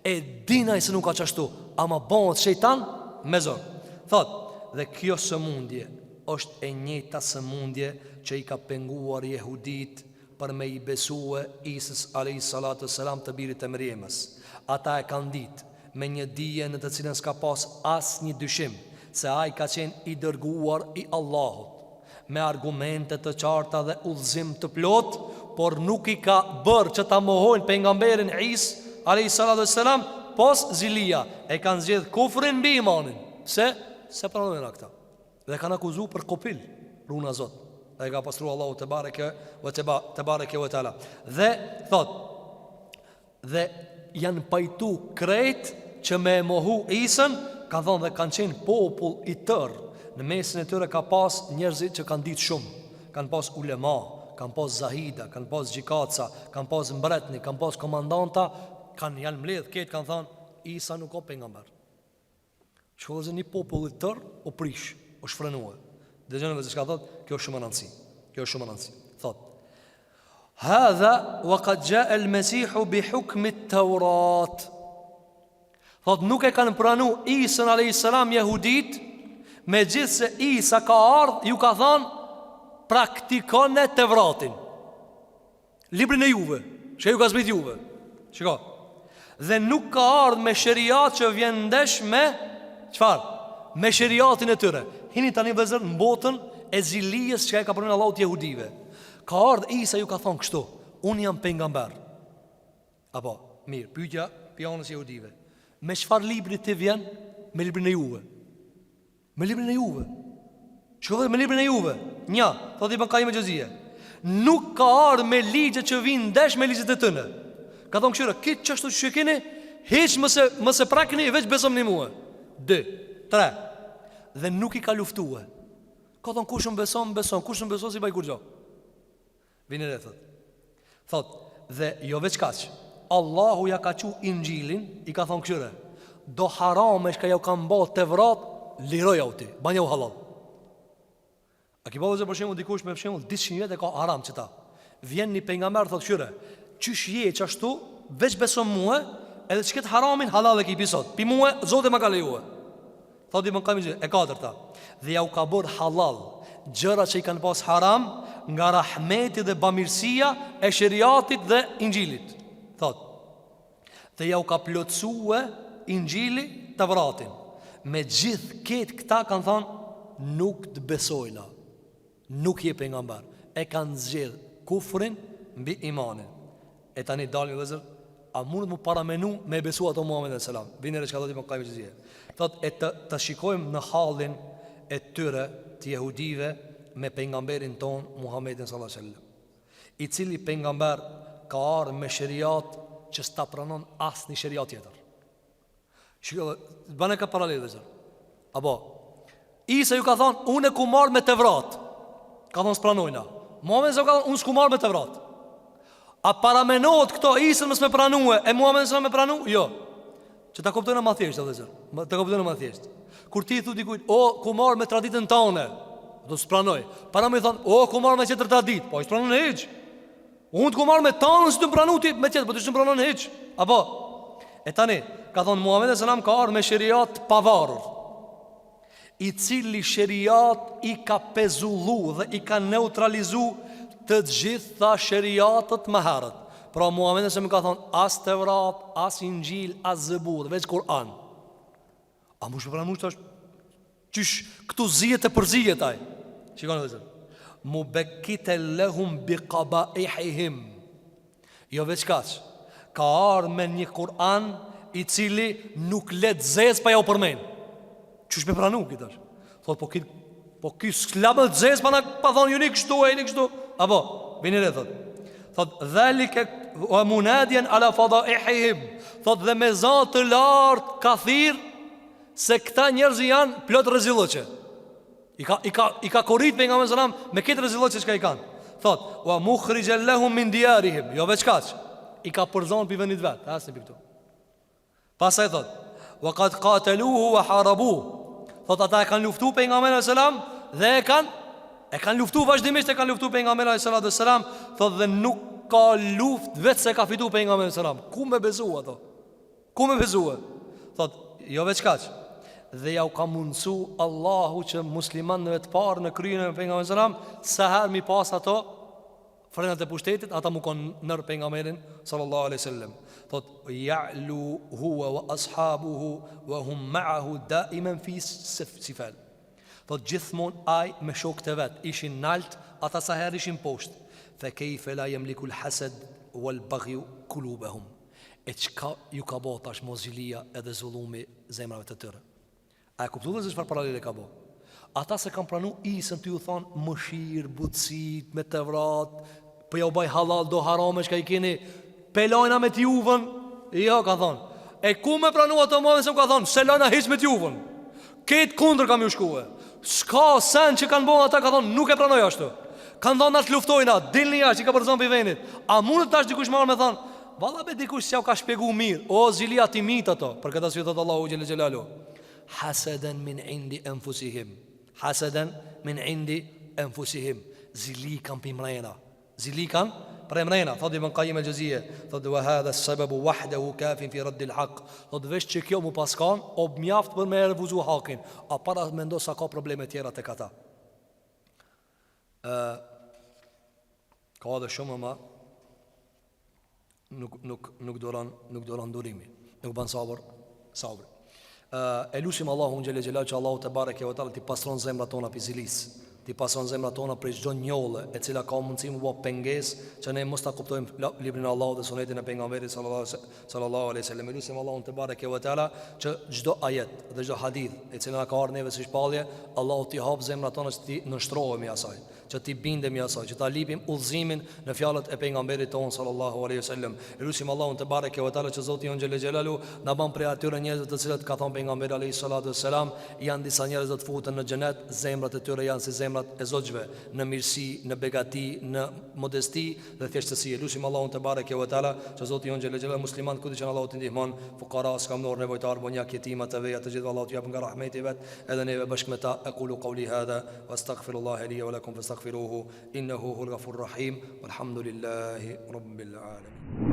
E dinaj se nuk ka qashtu, ama bëndë shejtan me zërë. Thot, dhe kjo sëmundje është e njëjta sëmundje që i ka penguar jehudit për me i besue Isës a.s. të birit e Mërjemës. Ata e kanë ditë me një dije në të cilën s'ka pas as një dyshim se ai ka qenë i dërguar i Allahut me argumente të qarta dhe udhëzim të plot, por nuk i ka bërë që ta mohojnë pejgamberin Isa alayhis salam pos zilia, e kanë zgjedh kufrin mbi imanin. Se pranojnë ata. Dhe kanë akuzuar për kopil, runa Zot. Dhe ka pastru Allahu te bareke ve taala. Dhe thot, dhe janë pajtu krejt që me mohu Isën, ka thonë dhe kanë qenë popull i tërë. Në mesin e tyre ka pas njerëzit që kanë ditë shumë, kanë pas ulema, kanë pas zahida, kanë pas gjikaca, kanë pas mbretni, kanë pas komandanta, janë mbledh këtë, kanë thonë Isa nuk ka pejgamber. Shkollëzë një popull i tërë u prish, u shfrenua. Dhe gjënëve zë shka thot, kjo është shumë rëndësi. Kjo është shumë rëndësi. Thot, hadha wa qad jaa al-Masihu bi hukmi at-Taurat. Thot, nuk e kanë pranu Isën a.s. jehudit, me gjithë se Isa ka ardhë, ju ka thonë, praktikone Tevratin, librin e juve, që ju ka zbrit juve. Shiko. Dhe nuk ka ardhë me shëriat që vjen ndesh me qëfar? Me shëriatin e tyre. Hini tani vëzër në botën e zilijës që e ka përnë Allahut jehudive. Ka ardhë Isa ju ka thonë kështu, unë jam pejgamber. Apo, mirë, pyetja pjanës jehudive, me çfarë libri ti vjen? Me librin e juve. Me librin e juve. Shkove me librin e juve. Nja, thot Ibn Qayyim el-Jawziyja, nuk ka ardhë me ligje që vinë ndesh me ligjet e tëne. Ka thonë këshyre, kitë qështu që keni, heq mëse prakni, veç besom një muë. 2, 3. Dhe nuk i ka luftue. Ka thonë kush më beson, kush më beson si baj kur gjo. Vini dhe thot, dhe jo veç kaq, Allahu ja ka qu Injilin, i ka thonë këshyre, do harame shka jau kam ba të vrat, liroj au ti, banja u halal. A ki bëllë zë për shemull dikush me për shemull 200 vjet e ka haram që ta. Vjen një pejgamber thot këshyre, qysh je qashtu, veç beson muhe, edhe që këtë haramin halal e ki pisot. Pi muhe, zote ma ka lejue. Thot i më kam i gjithë, e 4. Dhe ja u ka bërë halal gjëra që i kanë pas haram, nga rahmeti dhe bamirësia e shëriatit dhe Injilit. Thot, dhe ja u ka plotësue Injili të vratin. Me gjithë ketë këta kanë thonë, nuk të besojna, nuk je pejgamber. E kanë zgjedh kufrin mbi imanin. E tani dalin vëzër, a mund mu paramenu me besu ato Muhammed e selam? Vini re që ka thot i më kajmë qëzije. Thot, e të shikojmë në halin e tyre të jehudive me pejgamberin ton Muhammedin sallallahu alaihi wasallam, i cili pejgamber ka ardhur me shariat që s'ta pranon asnjë shariat tjetër. Shikoj, bane ka paralel dhe zërë. Apo, Isa ju ka thonë, unë e ku marrë me Tevrat. Ka thonë s'pranojna. Muhammed zë ka thonë, unë s'ku marrë me Tevrat. A paramenohet këto Isën mësë me pranue, e Muhammed zë me pranu? Jo. Që ta kuptojnë ma thjeshtë dhe zërë. Ta kuptojnë ma thjeshtë. Kur ti thu dikujt, o, ku marrë me traditën tane, do s'pranoj. Para me thonë, o, ku marrë me qëtër tradit, po, i s'pranon e heq. Unë të ku marrë me tanën, si të pranu ti me qëtër, po të s'pranon e heq. Apo, e tani, ka thonë Muhammed e Salam ka ardhur me shariat pavarur, i cili shariat i ka pezullu dhe i ka neutralizu të gjitha shariatet më herët. Pra Muhammed e Salam ka thonë, as Tevrat, as Injil, as Zebur, veç Kur'an. A mu shpërra mu shtash, qysh këtu zijet e përzijet aj. Shikone dhe zërë, mu bekite lehum bi qabaihihim. Jo veç kaq, ka ardhur me një Kur'an i cili nuk let zez pa ja u përmen. Qysh me pranu këtë është? Thot, po ki s'klabë të zez pa thonë ju një kështu e një kështu. Apo, vini re thot. Thot, dhalike wa munadjen ala fadaihihim. Thot, dhe me zanë të lartë ka thirë se këta njerëzi janë plot rëzilloqe. I ka korit për nga me zëram me këtë rëzilloqe që ka i kanë. Thot, wa mukhrijallahum min diyarihim. Jo veç kaq, i ka përzonë për vendit vetë. Asni për këtu. Pasaj thot, wa qad qataluhu wa harabuhu. Thot, ata e kanë luftu për nga mërë selam, dhe e kanë luftu vazhdimisht, e kanë luftu për nga mërë selam. Thot, dhe nuk ka luft vetë se ka fitu për nga mërë selam. Ku me bezua to? Ku me bezua? Thot, jo veç kaq, dhe ja u ka mundësu Allahu që muslimanëve të parë në kryjën e për nga mërë selam, sa her mi pas ato frenat e pushtetit, ata mu konë nërë për nga mërën sallallahu aleyhi sallam. Thot, ja'lu huwa wa ashabuhu wa hum ma'ahu daiman fi sifal. Thot, gjithmon aj me shok të vet ishin nalt, ata sa her ishin posht. Fe kejfe la jemliku l'hased wal bagju kulubehum. E qka ju ka bo tash mozilia edhe zullumi zemrave të tëre. A e kuptu dhe zë shfar paralele ka bo? Ata se kanë pranu isën të ju thonë mëshirë, butësit, me të vrat, për ja u baj halal do harame që ka i keni, pelajna me t'juvën. Jo, ka thonë. E ku me pranu ato mëve se më ka thonë, se lajna hiq me t'juvën. Ketë kundër kam ju shkuve. Ska sen që kanë bon ata, ka thonë, nuk e pranoj ashtu. Kanë thonë natë luftojna, dilni jashtë, i ka përzon për venit. A mundët tash dikush marrë me thonë, valla be dikush që ja u ka shpjegu mirë. O, zilia ti mit ato. Për këta si thotë Allahu Gjellë Gjellalu, haseden min indi enfusihim. Haseden min indi enfusihim. Zili kanë për mrejna. Zili kanë për mrejna. Thotë Ibn Qayyim el-Juzeyy, thotë wa hadha as-sababu wahdahu kafin fi radd al-haq. Thotë veç që kjo mu paskan, o mjaft për me refuzu hakin. A para mendo sa ka probleme tjera tek ata. Ka dhe shumë ma nuk doran durimi. Nuk ban sabër. E lusim Allahu Gjelle Gjellal që Allahu të bareke ve teala ti pastron zemrat tona për zilis, ti pastron zemrat tona për çdo njolle e cila ka mundësi më bë pengesë që ne mos ta kuptojmë librin e Allahut dhe sunetin e pejgamberit sallallahu alaihi wasallam. E lusim Allahu të bareke ve teala që çdo ajet dhe çdo hadith e cila ka ardhur neve si shpallje, Allahu ti hap zemrat tona që ti nënshtrohemi asaj, që ti bindemi asaj, që ta lipim udhëzimin në fjalët e pejgamberit ton sallallahu alaihi wasallam. Elusim Allahun te bareke ve teala që Zoti on xhelel xhelalu na bën prej atyre njerëzve të cilët ka thënë pejgamberi alayhi salatu wassalam, janë disa njerëz që futen në xhenet, zemrat e tyre janë si zemrat e zogjve, në mirësi, në begati, në modesti dhe thjeshtësi. Elusim Allahun te bareke ve teala që Zoti on xhelel xhelalu musliman kudi që Allahu të ndihmon, fuqara, skamnor, nevojtar, bonjak, jetima të veja, të gjithë Allahu t'jap nga rahmeti vet, edhe neve bashkë me ta. Aqulu qawli hadha wastaghfirullaha li wa lakum fastaghfiruhu innahu huwal ghafurur rahim walhamdulillahi rabbil alamin.